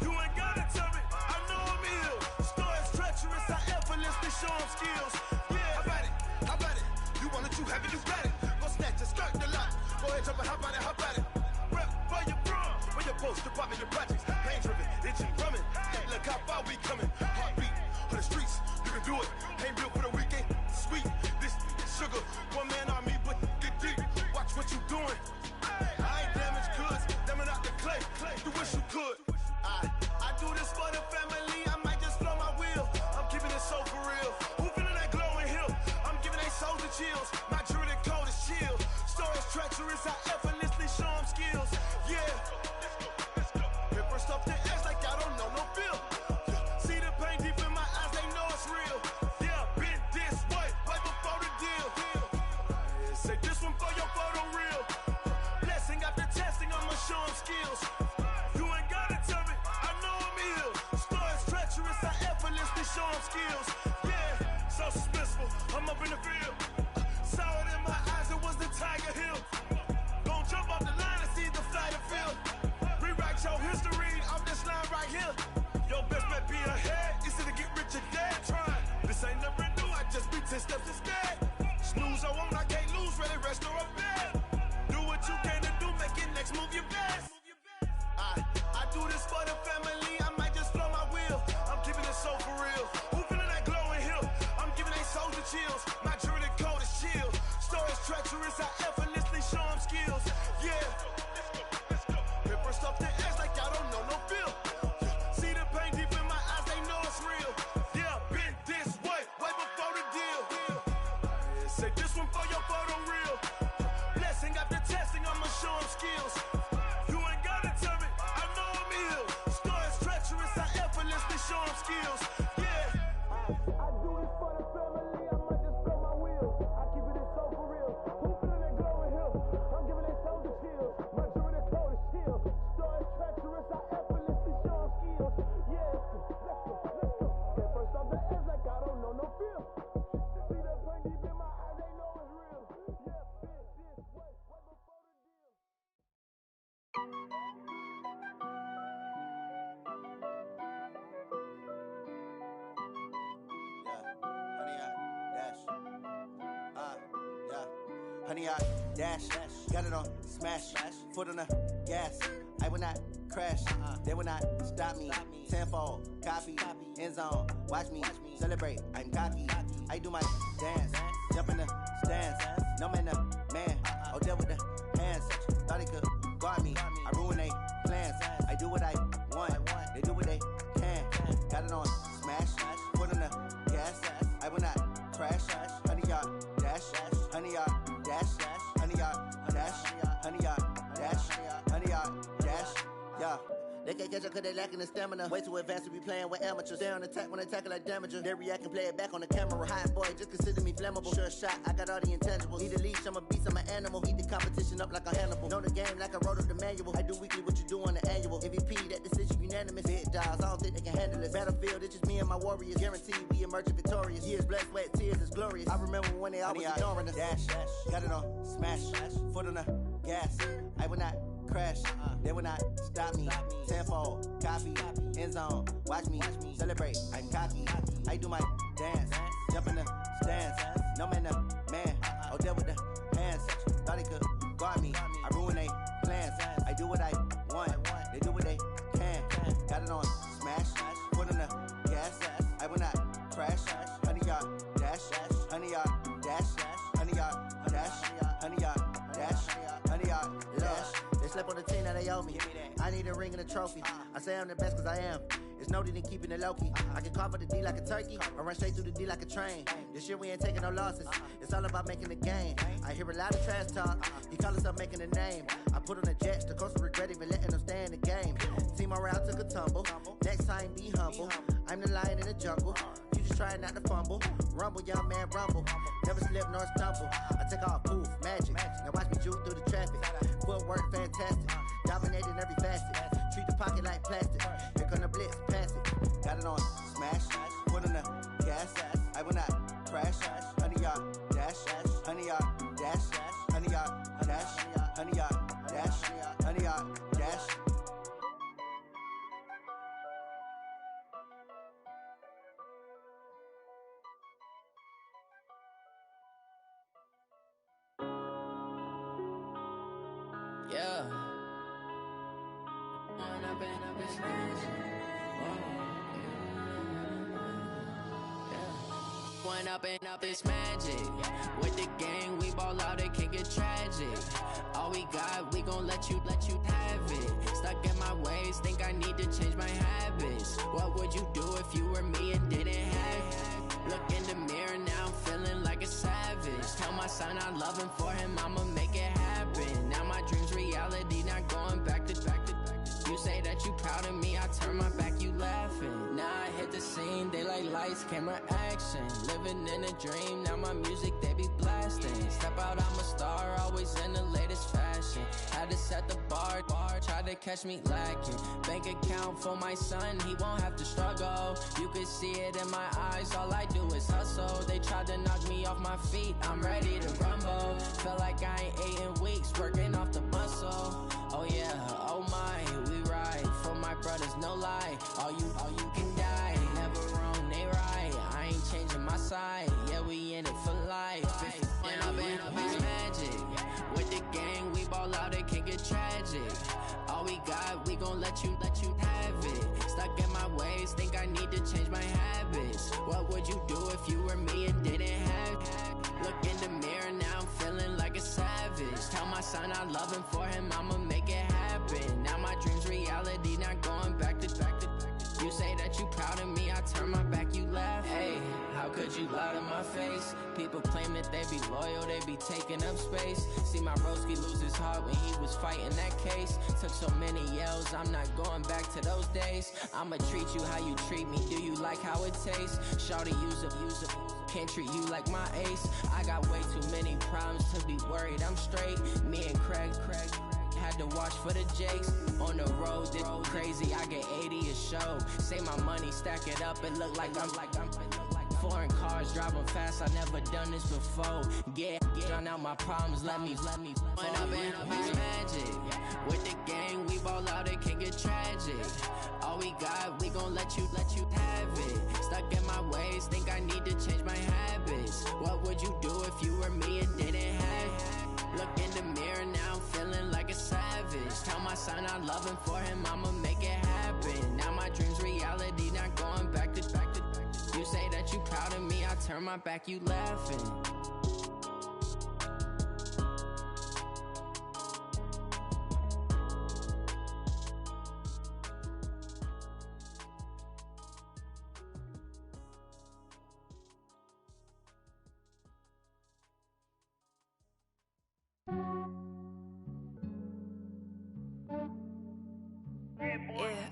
You ain't gotta tell me, I know I'm ill. Stories treacherous, I effortlessly show them skills. Yeah, how about it? How about it? You want it, you have it, you got it. Go snatch it, skirt the lot. Go ahead, jump it, how about it? How about it? Rep for your bro, for your post, department, your projects. Pain driven, itching, drumming. Look how far we coming. Heartbeat for the streets, you can do it. Ain't built for the weekend. Sweet, this sugar. One man army, but get deep. Watch what you doing. I ain't damaged goods, damn it out the clay. You wish you could. I do this for the family, I might just blow my wheel. I'm keeping it so for real. Who feeling that glowing hill? I'm giving they soldier chills. My jewelry code is chill. Stories treacherous, I effortlessly show them skills. Yeah. Paper stuff the edge like I don't know no feel. See the pain deep in my eyes, they know it's real. Yeah, been this way, right before the deal. Say this one for your photo real. Blessing after testing, I'ma show them skills. You ain't gotta tell me, I know I'm ill. Stories treacherous, I effortlessly show them skills. Yeah, so suspenseful, I'm up in the field. Saw it in my eyes, it was the Tiger Hill. Gon' jump off the line and see the flight of field. Rewrite your history off this line right here. Your best bet be ahead, easy to get rich or dead trying. This ain't never new, I just be 10 steps instead. Snooze I won't, I can't lose, ready, rest or a bed. Do what you can to do, make it next move your best. I do this for the family, I might just blow my wheel. I'm keeping it so for real. Who feeling that glowing hill? I'm giving they soldier chills. My jewelry code is chill. Stories treacherous, I effortlessly show them skills. Yeah. Paper stuff the edge like I don't know no feel. See the pain deep in my eyes, they know it's real. Yeah, been this way, way before the deal. Say this one for your photo real. Blessing after testing, I'ma show them skills. You ain't gotta tell me, I know I'm ill. Stories treacherous, I effortlessly show them skills. Yeah. I do this for the family, I might just blow my wheel. I keep it so for real. Who feeling that glowing hill? I'm giving they soldier chills. My jewelry code is chill. Stories treacherous, I effortlessly show them skills. Yeah. Let's go. Get first off the edge like I don't know no feel. See the pain deep in my eyes, they know it's real. Yeah, been this way, way before the deal. Honey, I dash, got it on smash, foot on the gas. I will not crash, they will not stop me. Tenfold, copy, end zone, watch me celebrate. I'm cocky, I do my dance, jump in the stands. No man, the man, oh, deal with the hands. Thought he could guard me, I ruin they plans. I do what I want, they do what they can. Got it on smash, foot on the gas. I will not crash, honey, y'all dash, honey, y'all dash, honey, y'all dash, honey, y'all dash, honey, y'all dash, yeah. They can't catch up cause they lacking the stamina. Way too advanced to be playing with amateurs. Stay on attack when they tackle like damager. They react and play it back on the camera. Hot boy, just consider me flammable. Sure shot, I got all the intangibles. Need a leash, I'm a beast, I'm an animal. Eat the competition up like a Hannibal. Know the game like I wrote up the manual. I do weekly what you do on the annual. MVP, that decision unanimous. Big dials, I don't think they can handle it. Battlefield, it's just me and my warriors. Guaranteed we emerging victorious. Years, blood, sweat, tears, it's glorious. I remember when they always ignoring us. Dash, got it on smash, foot on the gas. I will not crash, they will not stop me. Tenfold, copy, end zone, watch me celebrate. I'm cocky, I do my dance, jump in the stands. No man, the man, oh, deal with the hands. Thought he could guard me, I ruin they plans. I do what I want, they do what they can. Got it on smash, foot on the gas. I will not crash, dash, 100 yard, dash, 100 yard, dash, 100 yard, dash. They slept on the team that they owe me. I need a ring and a trophy. I say I'm the best cause I am. It's no need in keeping it low-key. I can carve up the D like a turkey, or run straight through the D like a train. This year we ain't taking no losses. It's all about making the game. I hear a lot of trash talk. He call himself making a name. I put on the Jets, the coach will regret even letting them stay in the game. Team around took a tumble. Next time be humble. I'm the lion in the jungle. You just trying not to fumble. Rumble, young man, rumble. Never slip nor stumble. I take off, poof, magic. Now watch me juke through the traffic. Footwork fantastic. Dominating every facet. Treat the pocket like plastic. Here come the blitz, pass it. Got it on smash. Put on the gas. I will not crash. 100 yard dash. 100 yard dash. 100 yard dash. 100 yard dash. 100 yard dash. Yeah. One up and up is magic. With the gang, we ball out, it can get tragic. All we got, we gon' let you have it. Stuck in my ways, think I need to change my habits. What would you do if you were me and didn't have it? Look in the mirror, now I'm feeling like a savage. Tell my son I love him, for him I'ma make it happen. Now my dream's reality, not going back to. You say that you proud of me, I turn my back, you laughing. Now I hit the scene, daylight lights, camera action. Living in a dream, now my music, they be blasting. Step out, I'm a star, always in the latest fashion. Had to set the bar, try to catch me lacking. Bank account for my son, he won't have to struggle. You can see it in my eyes, all I do is hustle. They tried to knock me off my feet, I'm ready to rumble. Felt like I ain't ate in weeks, working off the muscle. Oh yeah, oh my, we ride for my brothers, no lie. All you can die, never wrong, they right. I ain't changing my side, yeah, we in it for life. When up is magic. With the gang, we ball out, it can get tragic. All we got, we gon' let you have it. Stuck in my ways, think I need to change my habits. What would you do if you were me and didn't have it? Look in the mirror, now I'm feeling like a savage. Tell my son I love him, for him I'ma make it happen. Now my dream's reality, not going back to. You say that you proud of me, I turn my back, you laugh. Hey, how could you lie to my face? People claim that they be loyal, they be taking up space. See my broski lose his heart when he was fighting that case. Took so many yells, I'm not going back to those days. I'ma treat you how you treat me, do you like how it tastes? Shawty, use up. Can't treat you like my ace. I got way too many problems to be worried, I'm straight. Me and Craig had to watch for the Jakes. On the road, this crazy, I get 80 a show. Say my money, stack it up, it look like I'm foreign cars, driving fast, I never done this before. Yeah, drown out my problems, let me When up is magic. With the gang, we ball out, it can get tragic. All we got, we gon' let you have it. Stuck in my ways, think I need to change my habits. What would you do if you were me and didn't have it? Look in the mirror, now I'm feeling like a savage. Tell my son I love him, for him I'ma make it happen. Now my dream's reality, not going back to. You say that you proud of me, I turn my back, you laughing.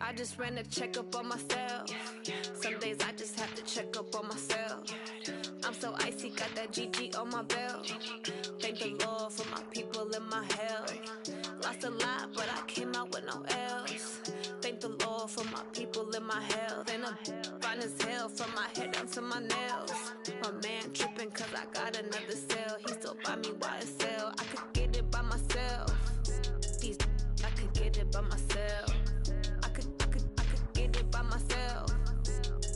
I just ran a checkup on myself. Some days I just have to check up on myself. I'm so icy, got that GG on my belt. Thank the Lord for my people and my health. Lost a lot, but I came out with no L's. Thank the Lord for my people and my health. And I'm fine as hell from my head down to my nails. My man tripping cause I got another cell. He still buy me YSL. I could get it by myself. These I could get it by myself. By myself.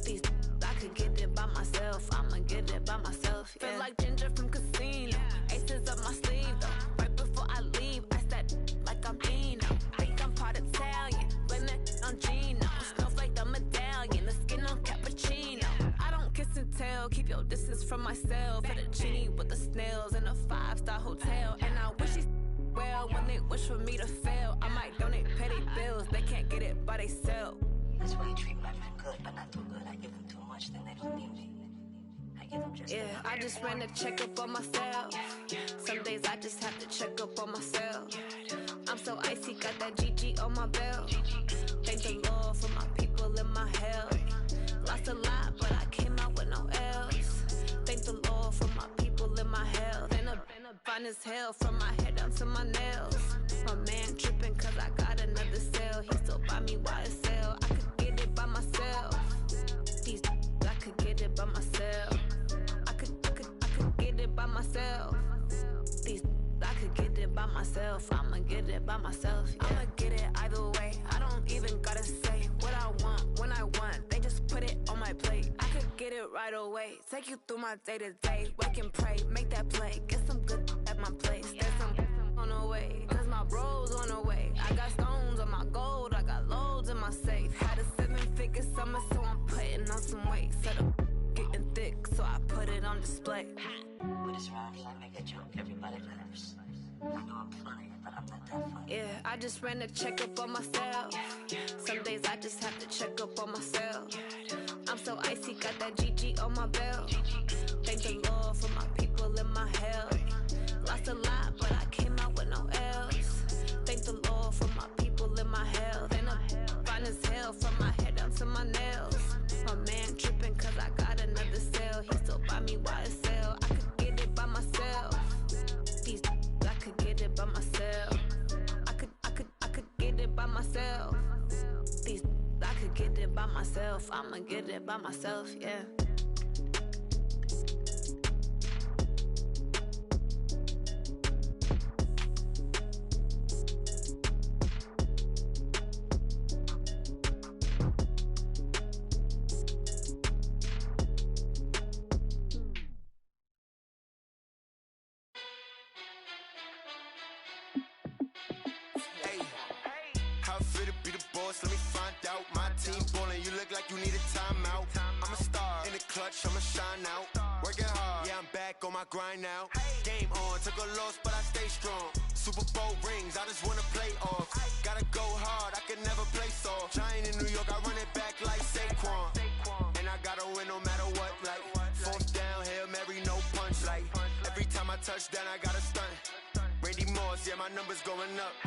These I could get it by myself. I'ma get it by myself. Yeah. Feel like Ginger from Casino. Aces up my sleeve though. Right before I leave, I said like I'm Dino. Think I'm part Italian. Blame it on Gino. Snowflake the medallion. The skin on cappuccino. I don't kiss and tell. Keep your distance from myself. Fettuccine with the they wish for me to fail. I might donate, pay their bills. They can't get it by themselves. That's why you treat my friend good, but not too good. I give them too much, then they don't need me. I give them just I just ran a checkup on myself. Some days I just have to check up on myself. I'm so icy, got that GG on my belt. Thank the Lord for my people in my health. Lost a lot, but I came out with no L's. Thank the Lord for my people in my health. And a fine as hell from my head down to my nails. My man tripping cause I got another cell. He still buy me YSL. I could get it by myself. These I could get it by myself. I could get it by myself. These I could get it by myself. I'ma get it by myself. Yeah. I'ma get it either way. I don't even gotta say what I want when I want. They just put it on my plate. I could get it right away. Take you through my day to day. Wake and pray, make that play. Get some good at my place. There's some on the way. Cause my bros on the way. I got stones on my gold. I got loads in my safe. Had a 7-figure summer, so I'm putting on some weight. Set up getting thick, so I put it on display. With this rhymes, I make a joke, everybody laughs. I know I'm funny, but I'm not that funny. Yeah, I just ran a checkup on myself. Some days I just have to check up on myself. I'm so icy, got that GG on my belt. Thank the Lord for my people in my health. Lost a lot, but I came out with no L's. Thank the Lord for my people in my health. And I'm fine as hell from my head down to my nails. My man tripping cause I got another cell. He still buy me YSL. I could get it by myself. These I could get it by myself. I could get it by myself. These I could get it by myself. I'ma get it by myself, yeah. Let me find out. My team ballin', you look like you need a timeout. I'm a star in the clutch, I'ma shine out. Working hard, yeah, I'm back on my grind now. Game on, took a loss, but I stay strong. Super Bowl rings, I just wanna play off. Gotta go hard, I can never play soft. Giant in New York, I run it back like Saquon. And I gotta win no matter what, like fourth down, Hail Mary, no punch. Like every time I touch down, I gotta stunt. Randy Moss, yeah, my numbers going up.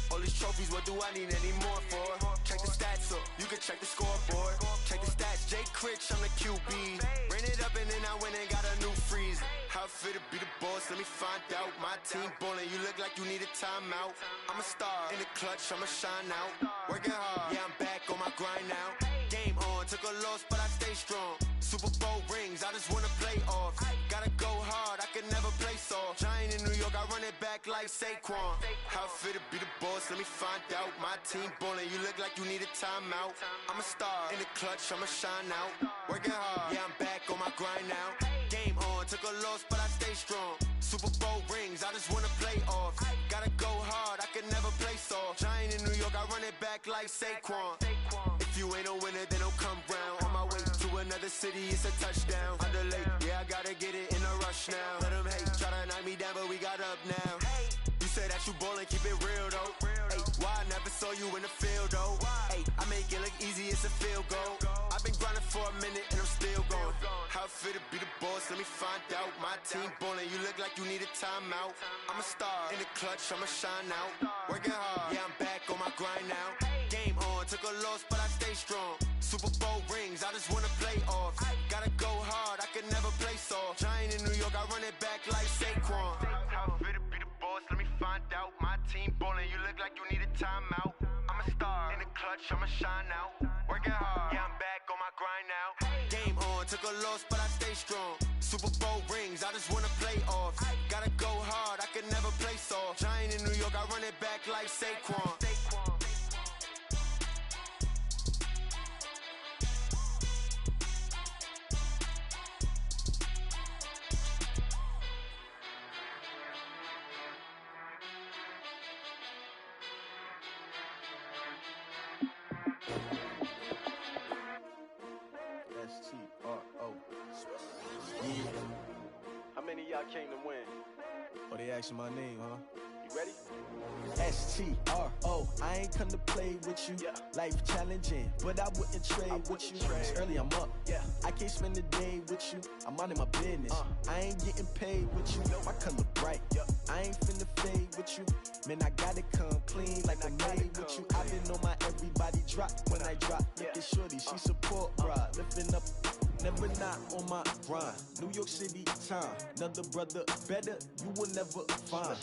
All these trophies, what do I need any more for? Check the stats up, you can check the scoreboard. Check the stats, Jay Critch, I'm the QB. Ran it up and then I went and got a new freeze. How it feel to be the boss, let me find out. My team ballin', you look like you need a timeout. I'm a star in the clutch, I'ma shine out. Working hard, yeah, I'm back on my grind now. Game on, took a loss, but I stay strong. Super Bowl rings, I just wanna play off. Gotta go hard, I can never play soft. Giant in New York, I run it back like Saquon. How it feel to be the boss, let me find out. My team ballin', you look like you need a timeout. I'm a star in the clutch, I'ma shine out. Working hard, yeah, I'm back on my grind now. Game on, took a loss, but I stay strong. Super Bowl rings, I just wanna play off. Gotta go hard, I can never play soft. Giant in New York, I run it back like Saquon. If you ain't a winner, then don't come round. On my way to another city, it's a touchdown. Underlay, yeah, I gotta get it in a rush now. Let them hate, try to knock me down, but we got up now. You say that you ballin', keep it real though. Hey, why I never saw you in the field though? Hey, I make it look easy, it's a field goal. I've been grinding for a minute and I'm still going. How it feel to be the boss, let me find out. My team ballin', you look like you need a timeout. I'm a star in the clutch, I'ma shine out. Working hard, yeah, I'm back on my grind now. Game on, took a loss, but I stay strong. Super Bowl rings, I just wanna play off. Gotta go hard, I can never play soft. Giant in New York, I run it back like Saquon. How it feel to be the boss, let me find out. My team ballin', you look like you need a timeout. I'm a star in the clutch, I'ma shine out. Working hard, yeah, I'm back on my grind now. Game on, took a loss, but I stay strong. Super Bowl rings, I just wanna play off. Gotta go hard, I can never play soft. Giant in New York, I run it back like Saquon. S-T-R-O. Yeah. How many of y'all came to win? Oh, they asking my name, huh? You ready? STRO, I ain't come to play with you. Life challenging, but I wouldn't trade with you. It's early, I'm up. I can't spend the day with you. I'm minding my business. I ain't getting paid with you. My color bright. I ain't finna fade with you. Man, I gotta come clean like I made with you. I've been on my everybody drop when I drop. Look at shorty, she support, bruh. Lifting up. Never not on my grind. New York City time. Another brother better, you will never find.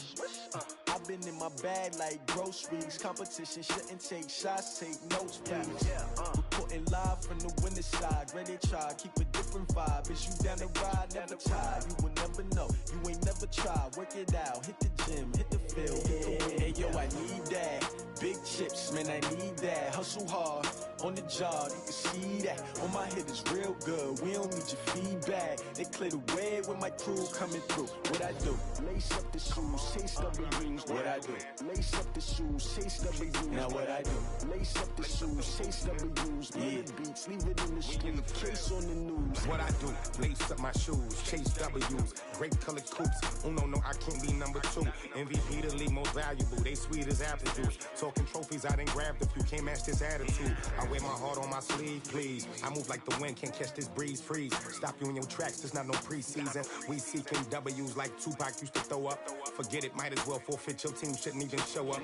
I've been in my bag like groceries. Competition shouldn't take shots, take notes, please. Reporting live from the winning side. Ready to try, keep a different vibe. Is you down the ride, never tired. You will never know, you ain't never tried. Work it out, hit the gym, hit the field, hit the win. Hey yo, I need that. Big chips, man, I need that. Hustle hard, on the job, you can see that. On my hit is real good, we don't need your feedback. They clear the way with my crew coming through. What I do? Lace up the shoes, chase W's. What I do? Lace up the shoes, chase W's. Now what I do? Lace up the shoes, chase W's. Yeah, beats, leave it in the street, case on the news. What I do? Lace up my shoes, chase W's. Great colored coops. Oh no, I can't be number 2. MVP the league most valuable. They sweet as apple juice. Talking trophies, I done grabbed a few. Can't match this attitude. I wear my heart on my sleeve, please. I move like the wind, can't catch this breeze, freeze. Stop you in your tracks, there's not no preseason. We seeking W's like Tupac used to throw up. Forget it, might as well forfeit. Your team shouldn't even show up.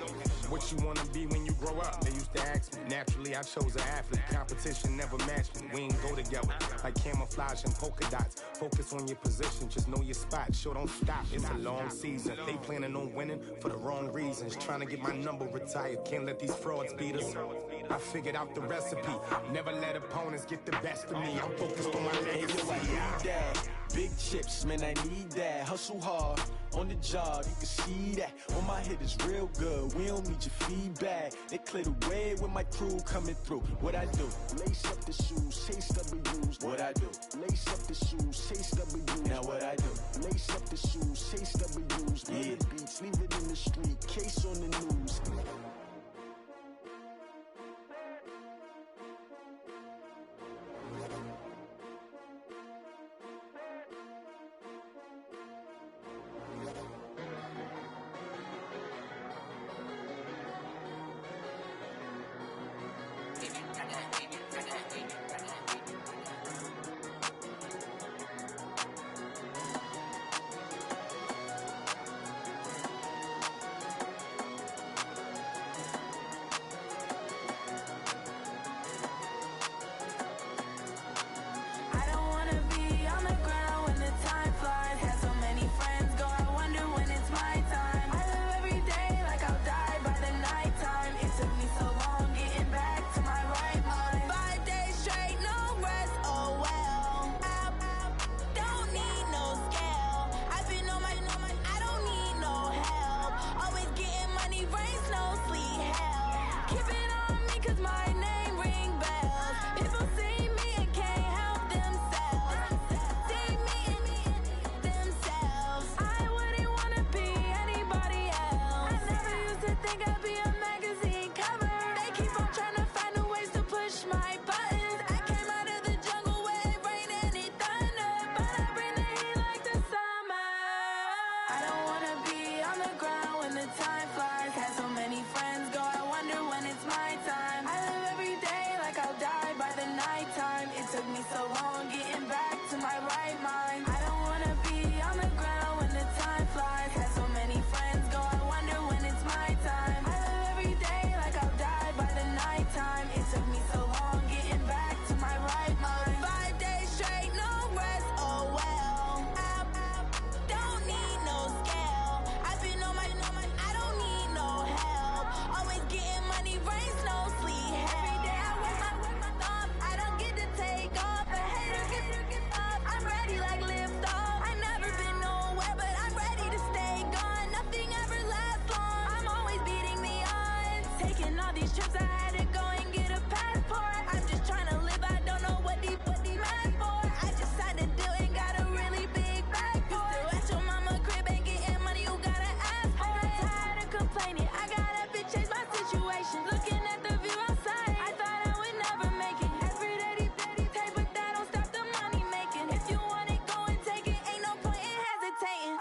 What you wanna be when you grow up? They used to ask me. Naturally, I chose an athlete. Competition never matched me. We ain't go together like camouflage and polka dots. Focus on your position, just know your spot. Sure, don't stop. It's a long season. They planning on winning for the wrong reasons. Trying to get my number retired. Can't let these frauds beat us. I figured out the recipe. Never let opponents get the best of me. I'm focused on my legacy. I need that. Big chips, man, I need that. Hustle hard, on the job, you can see that. On my hit is real good, we don't need your feedback. They clear the way with my crew coming through. What I do? Lace up the shoes, chase W's. What I do? Lace up the shoes, chase W's. Now what I do? Lace up the shoes, chase W's. Yeah, beats, leave it in the street, case on the news.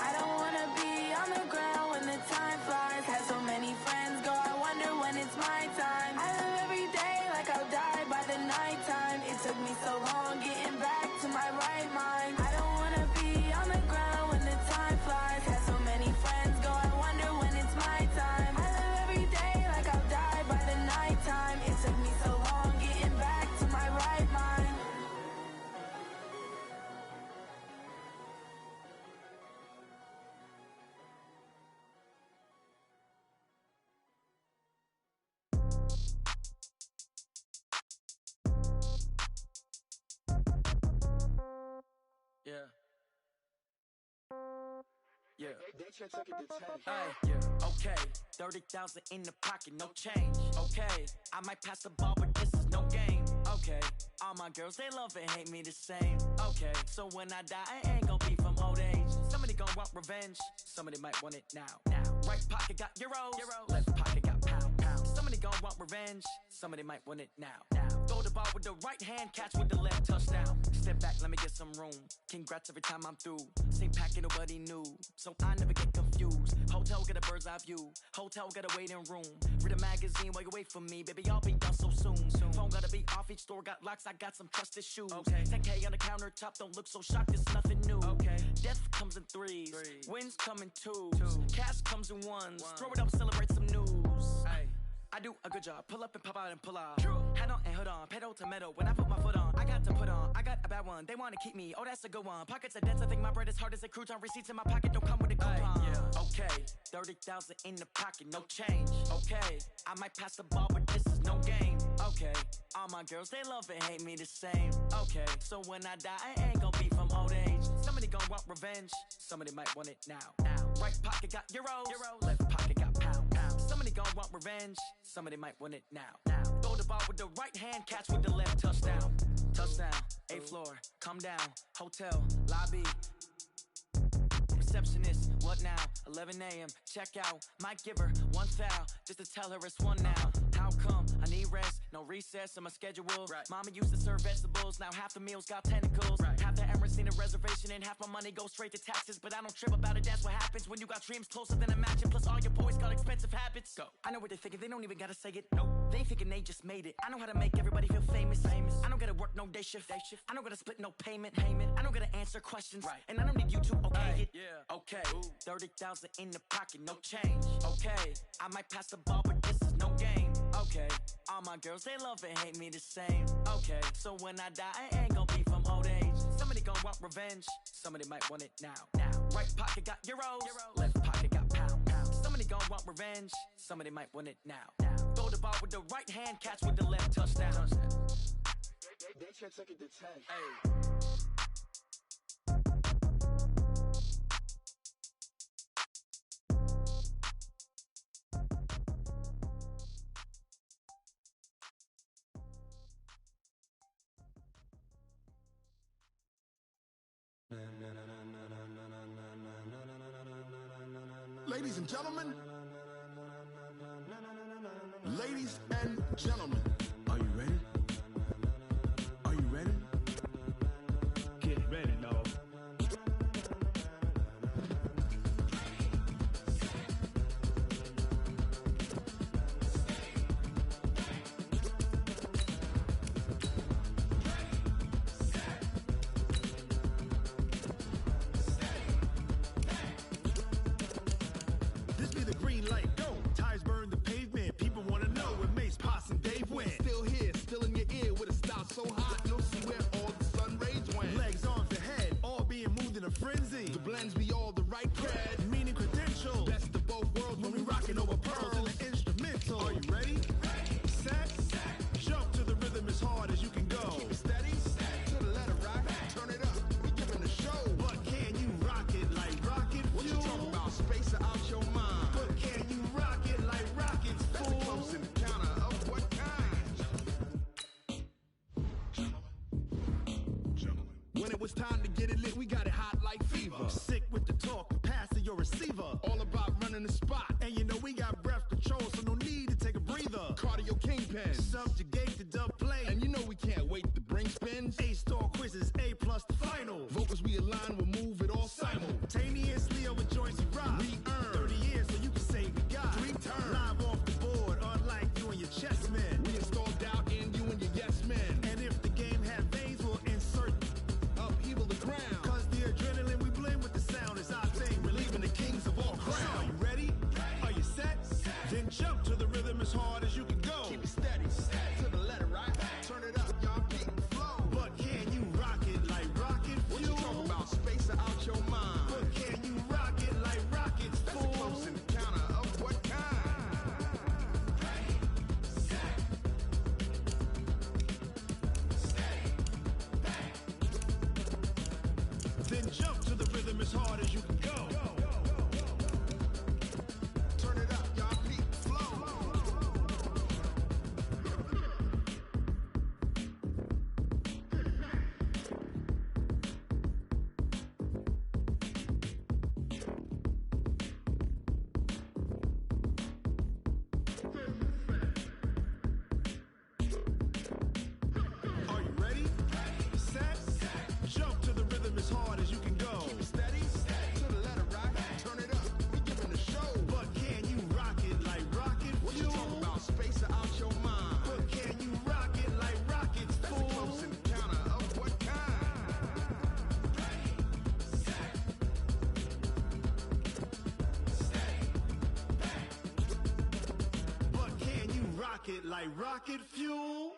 I don't wanna be on the ground when the time flies. Yeah. Yeah. They should take it to 10. Hey, yeah. Okay. 30,000 in the pocket, no change. Okay. I might pass the ball, but this is no game. Okay. All my girls, they love and hate me the same. Okay. So when I die, I ain't gonna be from old age. Somebody gon' want revenge. Somebody might want it now. Right pocket got euros. Left pocket got pound. Somebody gon' want revenge. Somebody might want it now. Throw the ball with the right hand, catch with the left, touchdown. Step back, let me get some room. Congrats every time I'm through. Same packet, nobody knew, so I never get confused. Hotel got a bird's eye view. Hotel got a waiting room. Read a magazine while you wait for me, baby. I'll be done so soon. Phone gotta be off, each store got locks. I got some trusted shoes. Okay. 10K on the countertop, don't look so shocked. It's nothing new. Okay. Death comes in threes. Wins come in twos. Cash comes in ones. Throw it up, celebrate some news. Ay. I do a good job. Pull up and pop out and pull out. Head on and hood on. Pedal to metal. When I put my foot on, I got to put on. I got a bad one. They want to keep me. Oh, that's a good one. Pockets are dense. I think my bread is hard as a crouton. Receipts in my pocket don't come with a coupon. Yeah. Okay. 30,000 in the pocket. No change. Okay. I might pass the ball, but this is no game. Okay. All my girls, they love and hate me the same. Okay. So when I die, I ain't gonna be from old age. Somebody gon' want revenge. Somebody might want it now. Right pocket got euros. Left pocket got pound. Somebody gon' want revenge. Somebody might want it now. Throw the ball with the right hand, catch with the left, touchdown. Touchdown, 8th floor, come down, hotel, lobby. Receptionist, what now? 11 a.m., check out. Might give her one foul, just to tell her it's one now. How come? I need rest, no recess in my schedule. Mama used to serve vegetables, now half the meals got tentacles. Half the Emirates need a reservation and half my money goes straight to taxes. But I don't trip about it, that's what happens when you got dreams closer than a match. And plus all your boys got expensive habits. Go. I know what they're thinking, they don't even gotta say it. Nope. They ain't thinking they just made it. I know how to make everybody feel famous. I don't gotta work no day shift. I don't gotta split no payment. I don't gotta answer questions. And I don't need you to okay it. Yeah. Okay. 30,000 in the pocket, no change. Okay. I might pass the ball, but this is no game. Okay. All my girls, they love and hate me the same. Okay. So when I die, I ain't gonna be from old age. Somebody gon' want revenge. Somebody might want it now. Right pocket got euros. Left pocket got pound. Somebody gon' want revenge. Somebody might want it now. Throw the ball with the right hand, catch with the left, touchdown. They should take it to 10. Hey. Ladies and gentlemen, ladies and gentlemen, are you ready? Are you ready? Get ready, dog. So hot, you'll see where all the sun rays went. Legs on the head, all being moved in a frenzy. The blends be all the right cred, meaning credentials. Best of both worlds when we rockin' over pearls in the instrumental. Are you ready? Set, jump to the rhythm as hard as you can go. Keep it steady, to the letter rock. Turn it up, we giving the show. But can you rock it like rocket fuel? What you talking about? Space out your mind. But can you rock it like rockets, fool? That's a close encounter of what kind? When it was time to get it lit, we got it hot like fever. Sick with the talk, pass to your receiver. All about running the spot. And you know we got breath control, so no need to take a breather. Cardio kingpin, subjugate the dub play. And you know we can't wait to bring spins. A-star quizzes, A+ the final. Vocals we align, we'll move it all simultaneously over joints we rock. We earn 30 years, so you can say we got 3 turns. Live off the board, unlike you and your chess men. We install doubt in you and your yes men. And if the game had veins, we'll insert upheaval the ground. Cause the adrenaline we blend with the sound is our thing, relieving the kings of all crowns. So are you ready? Are you set? Then jump to the rhythm as hard as you can go. Keep it steady, to the letter right. Turn it up, y'all. Keep pocket like rocket fuel.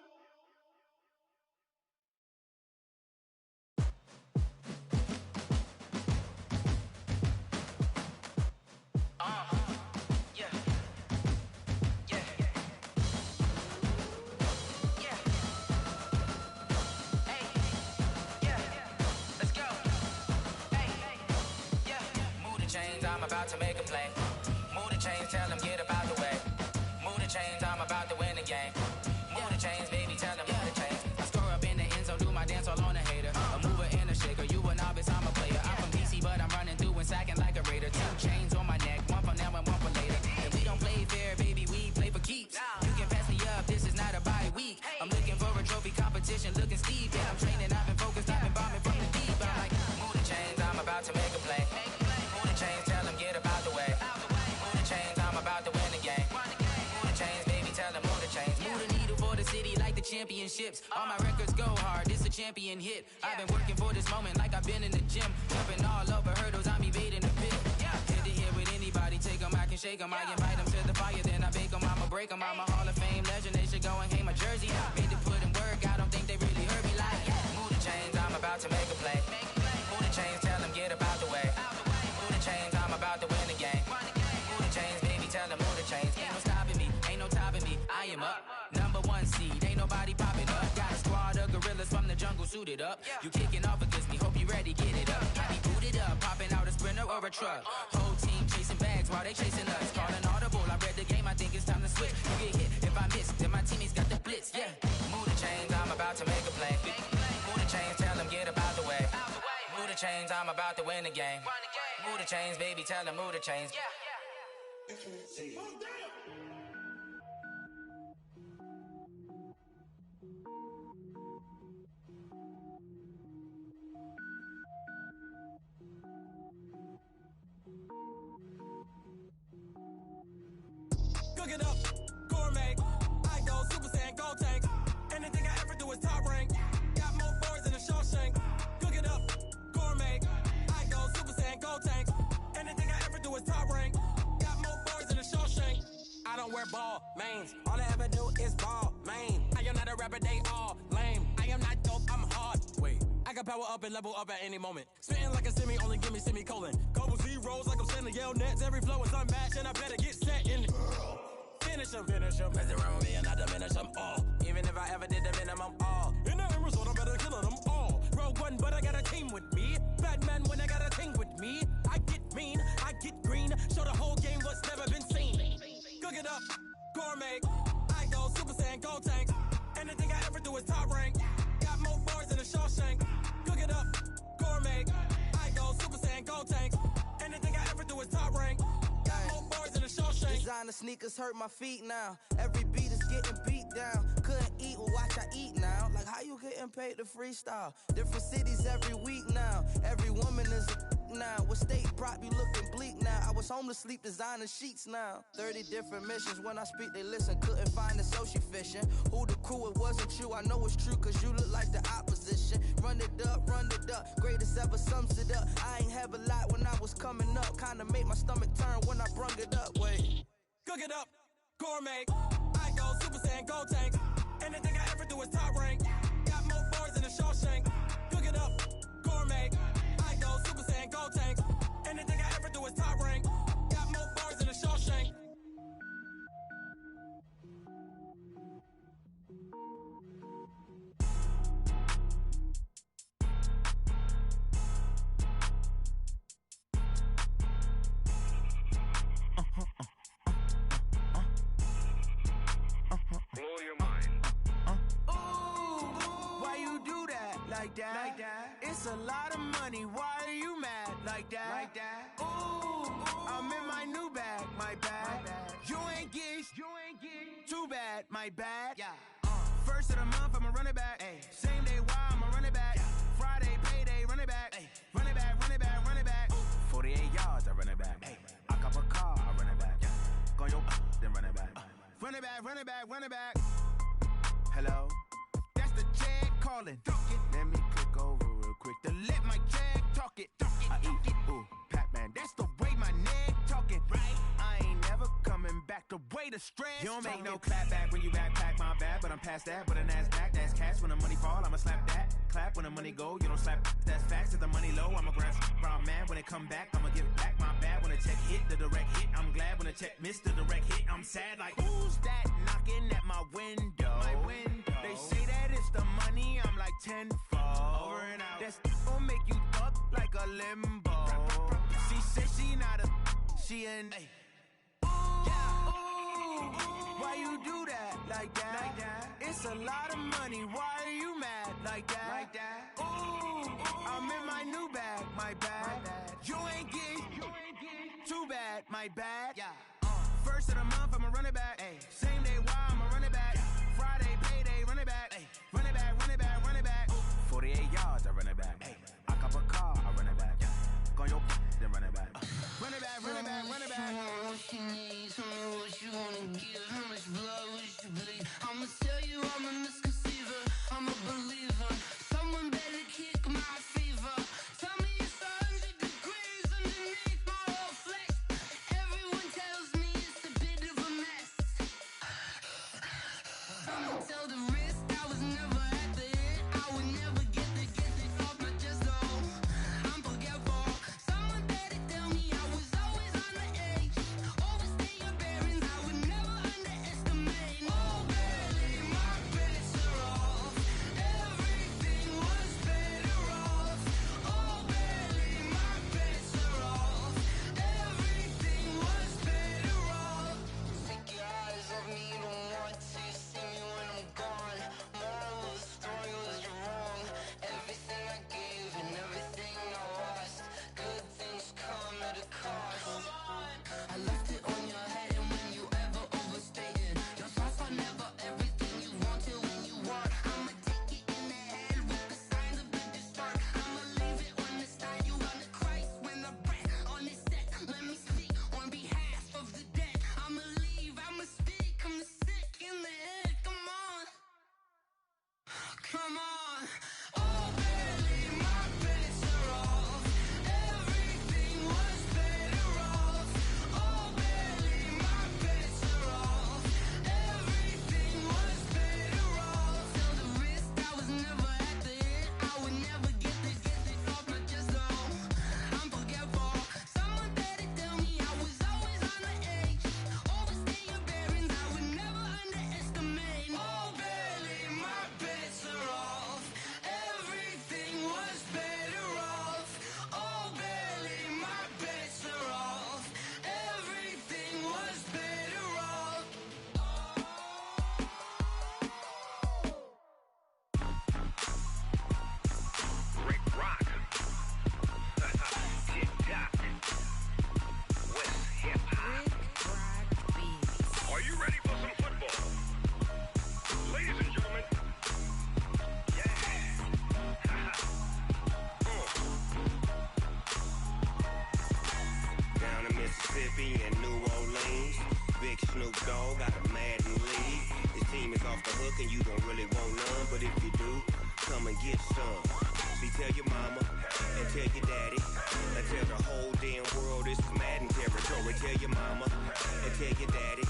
I'm about to make a play. Move the chains, tell them get up out the way. Move the chains, I'm about to win the game. Move the chains, baby, tell them move the chains. I score up in the end zone, do my dance all on a hater. A mover and a shaker, you a novice, I'm a player. I'm from DC, but I'm running through and sacking like a raider. 2 chains on my neck, one for now and one for later. And we don't play fair, baby, we play for keeps. You can pass me up, this is not a bye week. I'm looking for a trophy competition, looking steep. Yeah, I'm training, I've been focused, I've been bombing from the deep. I'm like, move the chains, I'm about to make a play. Move the chains, tell them get up out the way. Move the chains, I'm about to win the game. Move the chains, baby, tell them move the chains. Move the needle for the city like the championships. All my records go hard, this a champion hit. I've been working for this moment like I've been in the gym. Jumping all over hurdles, I'm evading the pit. Hit to hit with anybody, take them, I can shake them. I invite them to the fire, then I bake them, I'ma break them. I'm a Hall of Fame legend, they should go and hang my jersey. Made to put in work, I don't think they really heard me like. Move the chains, I'm about to make a play. Move the chains, tell them get up out the way. Move the chains, I'm about to win the game. Move the chains, baby, tell them move the chains. Ain't no stopping me, ain't no topping me. I am up, #1 seed, ain't nobody popping up. Got a squad of gorillas from the jungle suited up. You kicking off against me, hope you ready, get it up. I be booted up, popping out a sprinter or a truck. Whole team chasing bags while they chasing us. Calling audible, I read the game, I think it's time to switch. You get hit if I miss, then my teammates got the blitz, yeah. Move the chains, I'm about to make a play. Move the chains, tell them get up out the way. Move the chains, I'm about to win the game. Move the chains, baby, tell them move the chains. Cook it up, gourmet. I go Super Saiyan, gold tank. Anything I ever do is top rank. Got more boards than a Shawshank. Cook it up, gourmet. I go Super Saiyan, gold tank. Anything I ever do is top rank. Got more boards than a Shawshank. I don't wear ball mains. All I ever do is ball main. I am not a rapper, they all lame. I am not dope, I'm hard. Wait, I can power up and level up at any moment. Spitting like a semi, only give me semicolon. Couple zeros like I'm sending yell nets. Every flow is unmatched and I better get set in. Finish them. Mess around with me and I diminish them all. Even if I ever did the minimum all. In the end result, I'm better killing them all. Rogue One, but I got a team with me. Batman when I got a thing with me. I get mean, I get green. Show the whole game what's never been seen. Cook it up, gourmet. I go Super Saiyan, gold tank. Anything I ever do is top rank. Got more bars than a Shawshank. Cook it up, gourmet. I go Super Saiyan, gold tank. Anything I ever do is top rank. Got more bars than a Shawshank. Designer sneakers hurt my feet now. Every beat is getting beat down. Couldn't eat, well watch I eat now. Like how you getting paid to freestyle? Different cities every week now. Every woman is a now. What state prop you looking bleak now? I was home to sleep designer sheets now. 30 different missions. When I speak they listen. Couldn't find it so she fishing. Who the crew, it wasn't you. I know it's true cause you look like the opposition. Run it up. Greatest ever sums it up. I ain't have a lot when I was coming up. Kinda made my stomach turn when I brung it up. Wait. Cook it up, gourmet. I go Super Saiyan, gold tank. Anything I ever do is top rank. Got more bars than a Shawshank. Cook it up, gourmet. I go Super Saiyan, gold tank. Anything I ever do is top rank. Got more bars than a Shawshank. Blow your mind. Why you do that? Like that? It's a lot of money. Why are you mad? Like that? Ooh, I'm in my new bag. My bad. You ain't get. Too bad. My bad. Yeah. First of the month, I'ma run it back. Ay. Same day, why I'ma run it back. Yeah. Friday, payday, run it back. Ay. Run it back, run it back, run it back. 48 yards, I run it back. Ay. I cop a car, I run it back. Yeah. Go yo, then run it back. Run it back, run it back, run it back. Hello? That's the Jag calling. Let me click over real quick to let my Jag talk it. I eat it, ooh, Pac-Man. That's the way my neck talking. Right? I ain't never coming back the way the stress. You don't make no clap back when you backpack, my bad, but I'm past that. But a NASDAQ, that's cash. When the money fall, I'ma slap that. Clap when the money go, you don't slap. That's facts. If the money low, I'ma grab brown man. When it come back, I'ma give back my bad. When the check hit, the direct hit. I'm glad when the check missed the direct hit. I'm sad like, who's that knocking at my window? They say that it's the money, I'm like tenfold. Over and out. That's gon' make you up like a limbo. She said she not a, she an. Why you do that like that? It's a lot of money. Why are you mad like that? Ooh, I'm in my new bag, my bad. You ain't get too bad, my bad. First of the month, I'ma run it back. Same day, why I'ma run it back. Friday, payday, run it back. Run it back, run it back, run it back. 48 yards, I run it back. I cop a car, I run it back. Go your then run it back. Run it back, run it back, run it back. What you need, tell me what you wanna give. How much blood would you bleed? I'ma tell you I'm a misconceiver, I'm a believer. Someone better kick my fever. Tell me it's 100 degrees underneath my whole flesh. Everyone tells me it's a bit of a mess. I'ma tell the risk I was never at the end. I would never get the off my chest though. I'm forgetful. Someone better tell me I was always on the edge. Overstay your bearings, I would never underestimate. Oh barely, my bets are off. Everything was better off. Oh barely, my bets are off. Everything was better off. Take your eyes off me, don't want to see me when I'm gone. Moral of the story was you're wrong. Everything I gave and everything I lost. Good things come at a cost. I left it on your head, and when you ever overstay it, your thoughts are never everything you want till when you want. I'ma take it in the head with the signs of the distort. I'ma leave it on the side. You run the Christ when the breath on this set. Let me speak on behalf of the dead. I'ma leave, I'ma speak. I'm the sick in the head. Come on, come on. Oh, barely, my bets are off. Everything was better off. Oh, barely, my bets are off. Everything was better off. Till the risk I was never at the end. I would never get this off my chest though. I'm forgetful. Someone better tell me I was always on the edge. Overstay your bearings, I would never underestimate. Oh, barely, my bets are off. Everything was better off. Oh, barely, my bets are off. Everything was better off. Rick Rock. Tick-tock. West hip-hop. Are you ready for some football? Ladies and gentlemen. Down in Mississippi and New Orleans, Big Snoop Dogg got a Madden league. His team is off the hook and you don't really want none, but if you do, come and get some. See, tell your mama and tell your daddy and tell the whole damn world this is Madden territory. Tell your mama and tell your daddy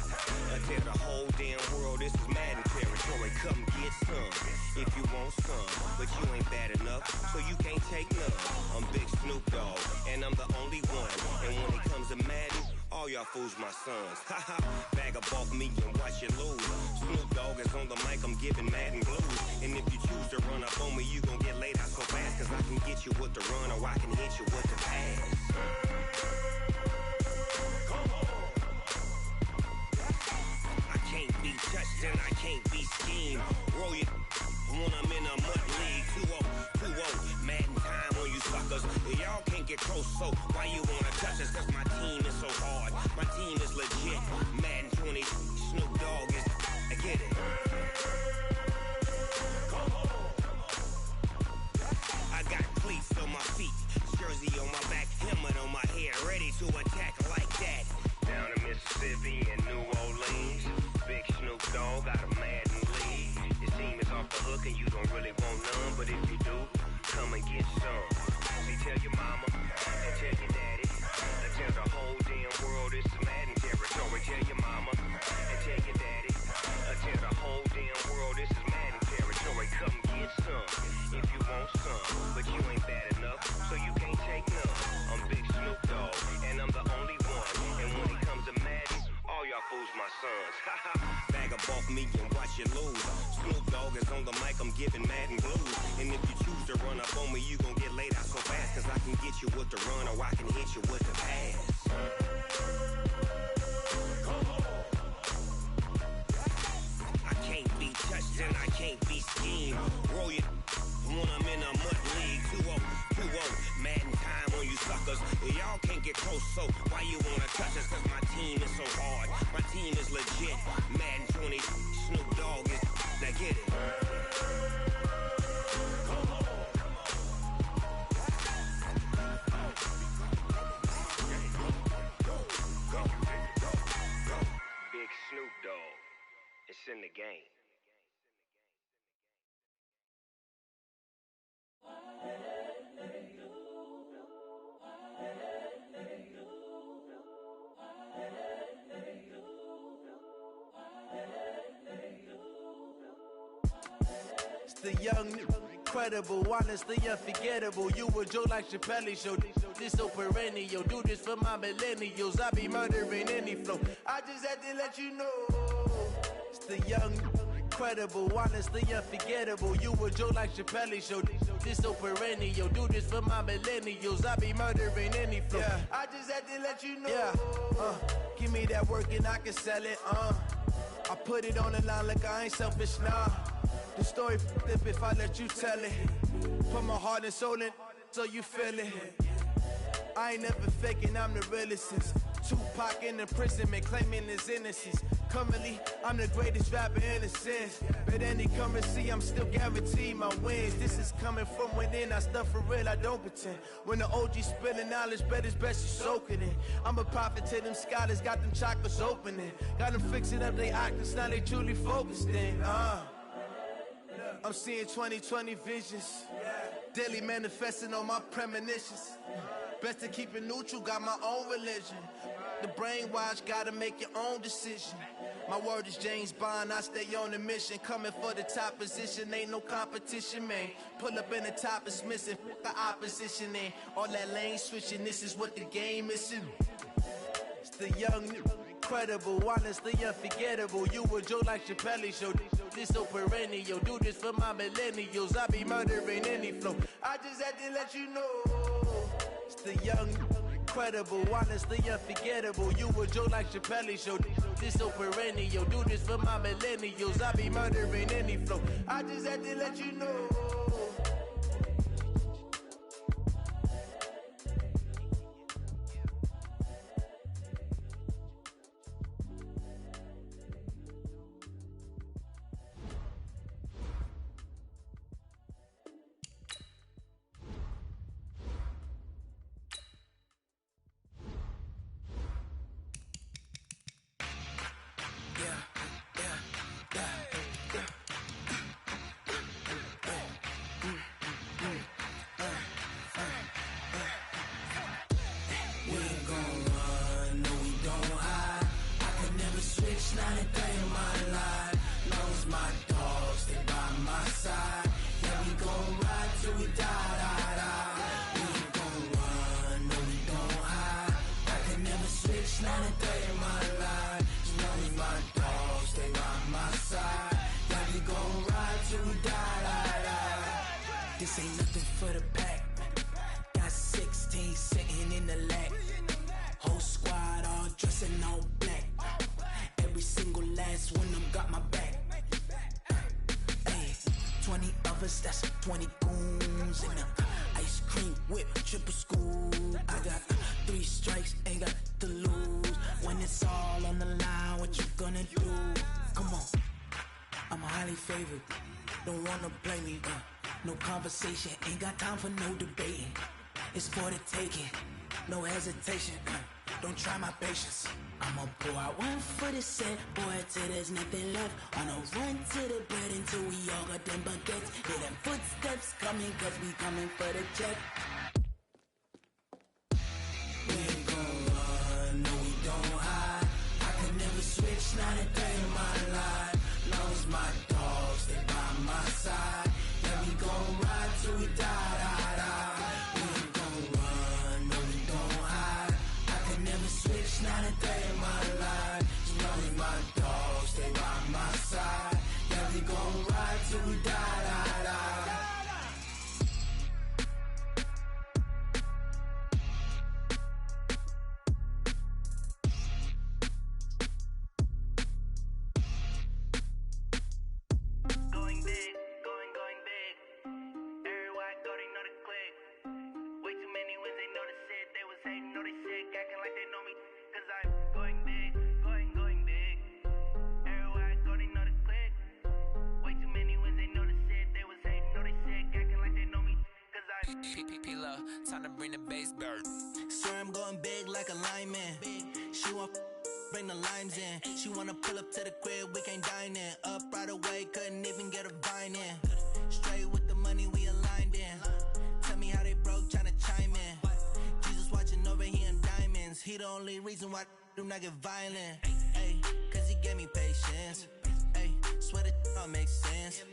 and tell the whole damn world this is Madden territory. Come get some if you want some, but you ain't bad enough, so you can't take none. I'm Big Snoop Dogg, and I'm the only one. And when it comes to Madden, all y'all fools my sons. Haha, bag up off me and watch you lose. Snoop Dogg is on the mic, I'm giving Madden blues. And if you choose to run up on me, you gon' get laid out so fast, cause I can get you with the run or I can hit you with the pass. I can't be touched and I can't be schemed. Roll you when I'm in a mud league. 2-0, Madden time on you suckers. Y'all can't get close, so why you wanna touch us? Cause my team is so hard, my team is legit. Madden 20, Snoop Dogg is, I get it. I got cleats on my feet, jersey on my back, helmet on my head, ready to attack like that. Down in Mississippi and New Orleans, Big Snoop Dogg got a Madden league. Your team is off the hook and you don't really want none, but if you do, come and get some. See, tell your mama and tell your daddy and tell the whole damn world this is Madden territory. Tell your mama and me and watch you lose. Snoop Dogg is on the mic, I'm giving Madden blues. And if you choose to run up on me, you gon' get laid out so fast. Cause I can get you with the run or I can hit you with the pass. I can't be touched and I can't be schemed. Roll you when I'm in a mud league. 2-0, 2-0, Madden time on you suckers. Y'all can't get close, so why you wanna touch us? Cause my team is so hard, my team is legit. Madden 20, Snoop Dogg is, now get it. Big Snoop Dogg, it's in the game. It's the young, incredible, honestly unforgettable. You a Joe like Chappelle show. This so perennial. Do this for my millennials. I be murdering any flow. I just had to let you know. It's the young, incredible, honestly unforgettable. You a Joe like Chappelle show. This so perennial. Do this for my millennials. I be murdering any flow. Yeah. I just had to let you know. Yeah. Give me that work and I can sell it. I put it on the line like I ain't selfish, nah. The story f***ed if I let you tell it. Put my heart and soul in so you feel it. I ain't never faking, I'm the realest since Tupac in imprisonment, claiming his innocence. Currently, I'm the greatest rapper in a sense. But any currency, I'm still guaranteed my wins. This is coming from within, I stuff for real, I don't pretend. When the OG spilling knowledge, bet it's best you soak it in. I'm a prophet to them scholars, got them chakras opening. Got them fixing up they octaves, now they truly focused in. I'm seeing 2020 visions. Daily manifesting on my premonitions. Best to keep it neutral, got my own religion. The brainwash, gotta make your own decision. My word is James Bond, I stay on a mission. Coming for the top position, ain't no competition, man. Pull up in the top is missing, the opposition in. All that lane switching, this is what the game is. It's the young, incredible, honestly unforgettable. You a Joe like Chappelle show. This so perennial. Do this for my millennials. I be murdering any flow. I just had to let you know. It's the young, incredible, honestly unforgettable. You a Joe like Chappelle show. This so perennial. Do this for my millennials. I be murdering any flow. I just had to let you know. This ain't nothing for the pack. Got 16 sitting in the lap. Whole squad all dressing all black. Every single last one of them got my back. Hey, 20 of us, that's 20 goons in the ice cream whip, triple scoop. I got 3 strikes, ain't got to lose. When it's all on the line, what you gonna do? Come on, I'm highly favored. Don't wanna play me, no conversation, ain't got time for no debating. It's for the taking, no hesitation. Don't try my patience. I'ma pour out one for the set, boy, till there's nothing left. On a run to the bread until we all got them baguettes. Hear them footsteps coming, cause we coming for the check. We ain't gon' run, no we don't hide. I could never switch, not a day in my life. Long as my dogs stay by my side. Yeah, we gon' ride till we die, die, die. We ain't gon' run, no we don't hide. I could never switch, not a day in my life. As long as my dogs stay by my side. P-P-P-Love, time to bring the bass bird. Swear I'm going big like a lineman. She want bring the limes in. She wanna pull up to the crib, we can't dine in. Up right away, couldn't even get a vine in. Straight with the money, we aligned in. Tell me how they broke, tryna chime in. Jesus watching over here in diamonds. He the only reason why I do not get violent. Ay, cause he gave me patience. Ay, swear that all makes sense.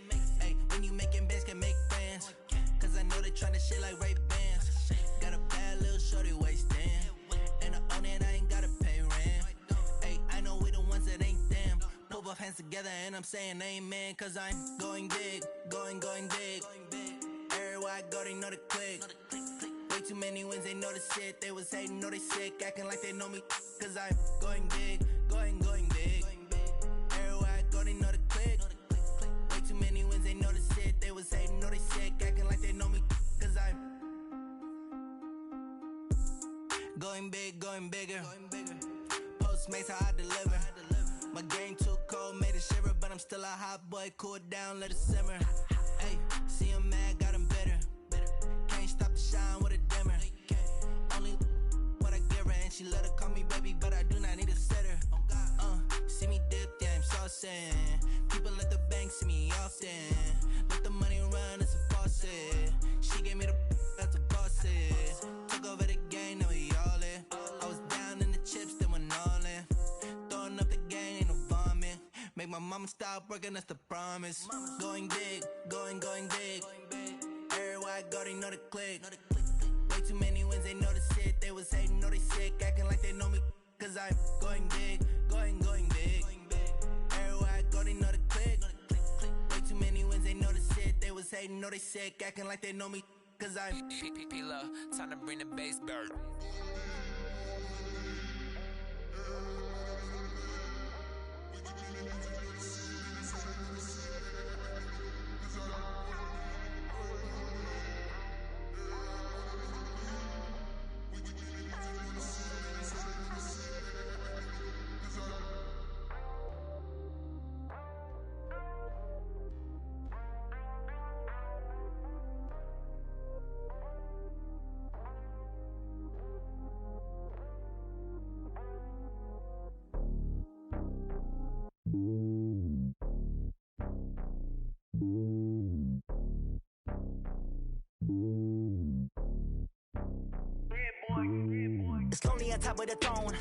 Ay, when you making bands, can make friends. Cause I know they tryna shit like Ray-Bans. Got a bad little shorty wasting. And I own it, I ain't gotta pay rent. Ay, I know we the ones that ain't them. Pull both hands together and I'm saying amen. Cause I'm going big, going big. Everywhere I go, they know the click. Way too many wins, they know the shit. They was hating, know they sick, acting like they know me. Cause I'm going big, going big. Everywhere I go, they know the click. Way too many wins, they know the shit. They was hating, know they sick, acting like they know me. Cause I'm going big, going bigger. Postmates, how I deliver. My game too cold, made it shiver. But I'm still a hot boy, cool it down, let it simmer. Hey, see him mad, got him bitter. Can't stop the shine with a dimmer. Only what I give her, and she let her call me baby, but I do not need a sitter. See me dip, yeah, I'm saucing. People at the bank see me often. Let the money run, it's a faucet. She gave me the that's a boss is. Took over the game, now we all in. I was down in the chips, then went all in. Throwing up the game, ain't no vomit. Make my mama stop working, that's the promise. Going big, going big. Everywhere I go, they know the click. Way too many wins, they know the shit. They was hating, know they sick, acting like they know me. Cause I'm going big, going big. Everywhere I go, they know the click. Way too many wins, they know the shit. They was hating, know they sick, acting like they know me. Cause I'm P-P-P-Love, time to bring the bass bird. It's lonely on top of the throne.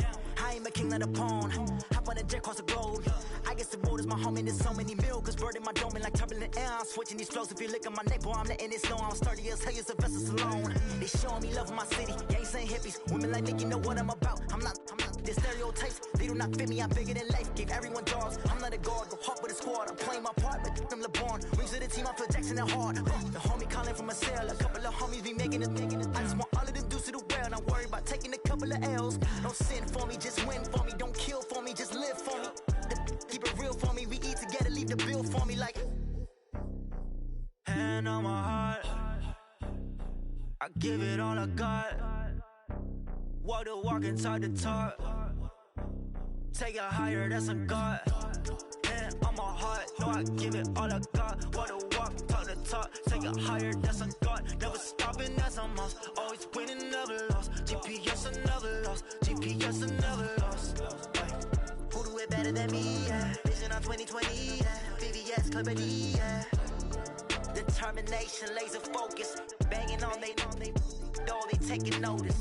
I ain't a king of the pawn. Hop on a jet across the globe. I guess the road is my home and there's so many milkers burning my dome and like turbulent air. I'm switching these flows. If you look at my neck, boy, I'm letting it slow. I'm sturdy as hell, as Sylvester Stallone. They showing me love in my city. Yeah, ain't saying hippies. Women like me, you know what I'm about. I'm not the stereotypes. They do not fit me. I'm bigger than life. Gave everyone dogs. I'm not a guard. Go hard with a squad. I'm playing my part, but I'm LeBron. Rings to the team. I feel Jackson and hard. The homie calling from a cell. A couple of homies be making it. I just want all of them dudes to the well. Not worried about taking a couple of L's. Don't sin for me, just win for me. Don't kill for me, just live for me. Keep it real for me. We eat together, leave the bill for me like. Hand on my heart, I give it all I got. Walk the walk and talk the talk. Take it higher, that's a God. Hand on my heart, no, I give it all I got. Walk the walk, talk the talk. Take it higher, that's a God. Never stopping, that's a must. Always winning, never lost. GPS, I never lost. GPS, I never lost. Who do it better than me? Yeah. Vision on 2020. Yeah. VVS, Clipper D. Yeah. Determination, laser focus. Banging on they door, they taking notice.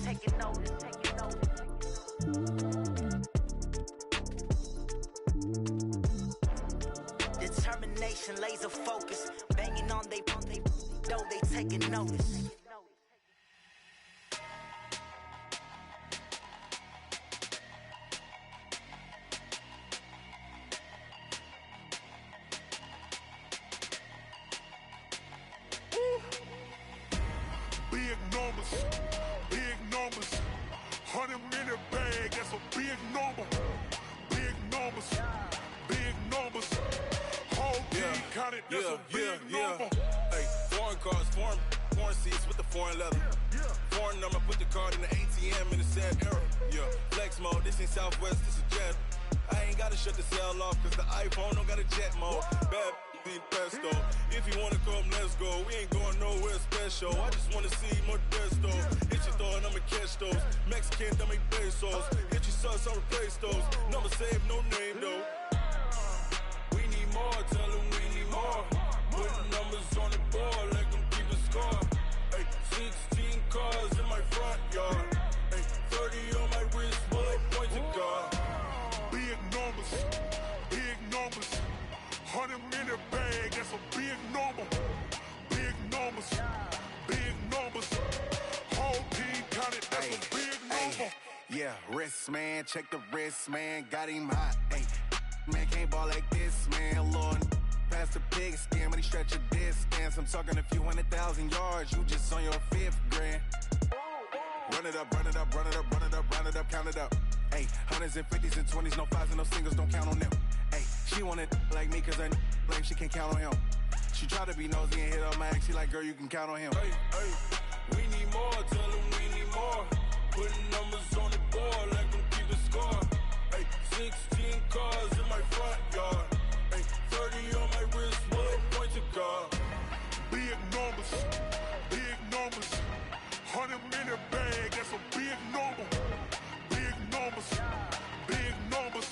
Determination, laser focus. Banging on they door, they taking notice. Big numbers, 100-minute bag, that's a big number. Big numbers, whole team counted, that's a big number. Hey, foreign cars, foreign seats with the foreign leather. Foreign number, put the card in the ATM in the sad era. Yeah, flex mode, this ain't Southwest, this is Jet. I ain't gotta shut the cell off, cause the iPhone don't got a jet mode. Bad pesto. If you wanna come, let's go. We ain't going nowhere special. I just wanna see Modesto. Hit your thought, I'ma catch those. Mexican, I make pesos. Hit your sus, I'll replace those. Number saved, no name though. We need more, tell them we need more. Putting numbers on the board, let them keep the score. Ay, 16 cars in my front yard. Ay, 30 on my wrist, bullet point to God. Big numbers, big numbers. 100 minute bag, that's a big number. Big numbers, big numbers. Whole team counted, that's a big number. Yeah, wrist man, check the wrist man, got him hot. Ay, man can't ball like this, man. Lord, past the pig skin, when he stretch a distance. I'm talking a few 100,000 yards, you just on your 5th grand. Run it up, run it up, run it up, run it up, run it up, count it up. Ay, 100s and 50s and 20s, no 5s and no singles, don't count on them. Ay, she want it like me, cause her blame, she can't count on him. She try to be nosy and hit up my ex, she like, girl, you can count on him. Hey, hey, we need more, tell them we need more. Putting numbers on the board, let them keep the score. Hey, 16 cars in my front yard. Hey, 30 on my wrist, bullet point to God. Big numbers, big numbers. 100 minute bag, that's a big number. Big numbers, big numbers.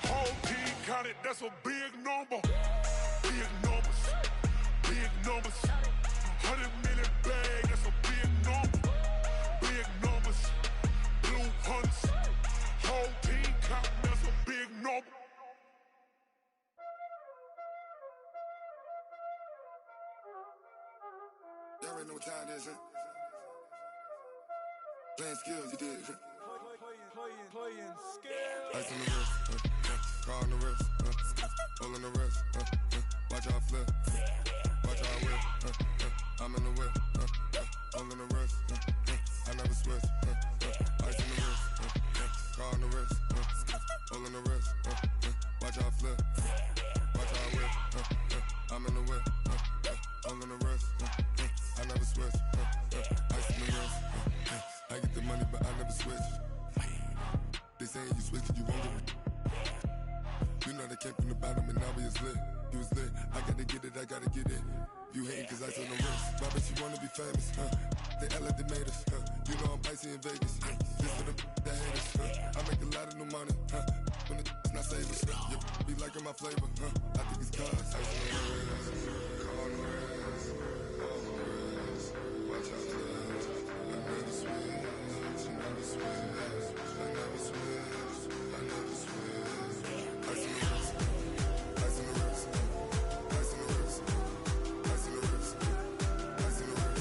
Whole team counted, that's a big number. Big numbers, big numbers. 100 minute bag, that's a big number. Big numbers, blue hunts. Whole team counting, that's a big number. Y'all already know what time it is, huh? Playing skills, you did. Playing skills. Ice on the wrist, car on the wrist, hole in the wrist, watch how I flip, watch how I whip, I'm in the whip, hole in the wrist, I never switch, ice on the wrist, car on the wrist, hole in the wrist, watch how I flip, watch how I whip, I'm in the whip, hole in the wrist, I never switch, ice on the wrist, I get the money but I never switch. They saying you switch, you won't get it. You know they came from the bottom and now we is lit. You was lit, I gotta get it, I gotta get it. You hating cause ice on the wrist. Why bet you wanna be famous, They act like they made us, You know I'm icy in Vegas, Just for the that hate us, I make a lot of new money, When it's not savers, You be liking my flavor, I think it's cause ice on the wrist, car on the wrist, all on the wrist. Watch out for that, I never switch, I never switch. I never switch, I never switch. Ice in the wrist, ice in the wrist, ice in the wrist, ice in the wrist, ice in the wrist,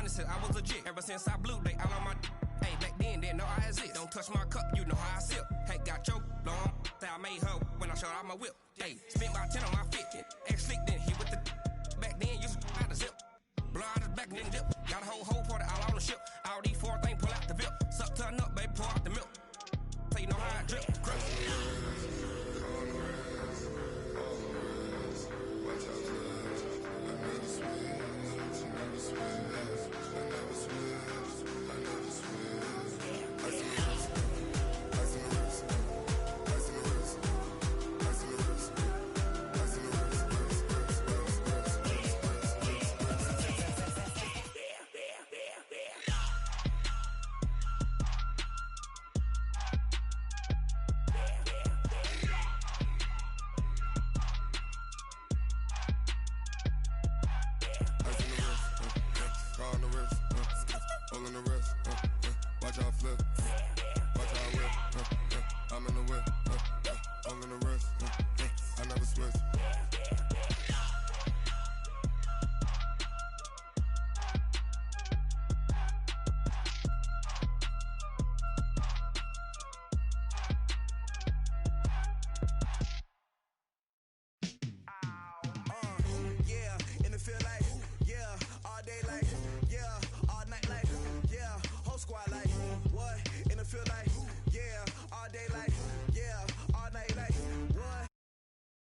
Since I was legit, ever since I blew, they all on my. Hey, back then, didn't know I exist. Don't touch my cup, you know how I sip. Hey, got choked, long. Say I made her when I showed out my whip. Hey, spent about 10 on my fit. Ex slick, then he with the. Back then, used to out the zip. Blow out his back, then dip. Got a whole party all on the ship. All these 4 things pull out the VIP. Suck, turn up, baby, pour out the milk. So you know how I drip. Crush. Yeah, all day like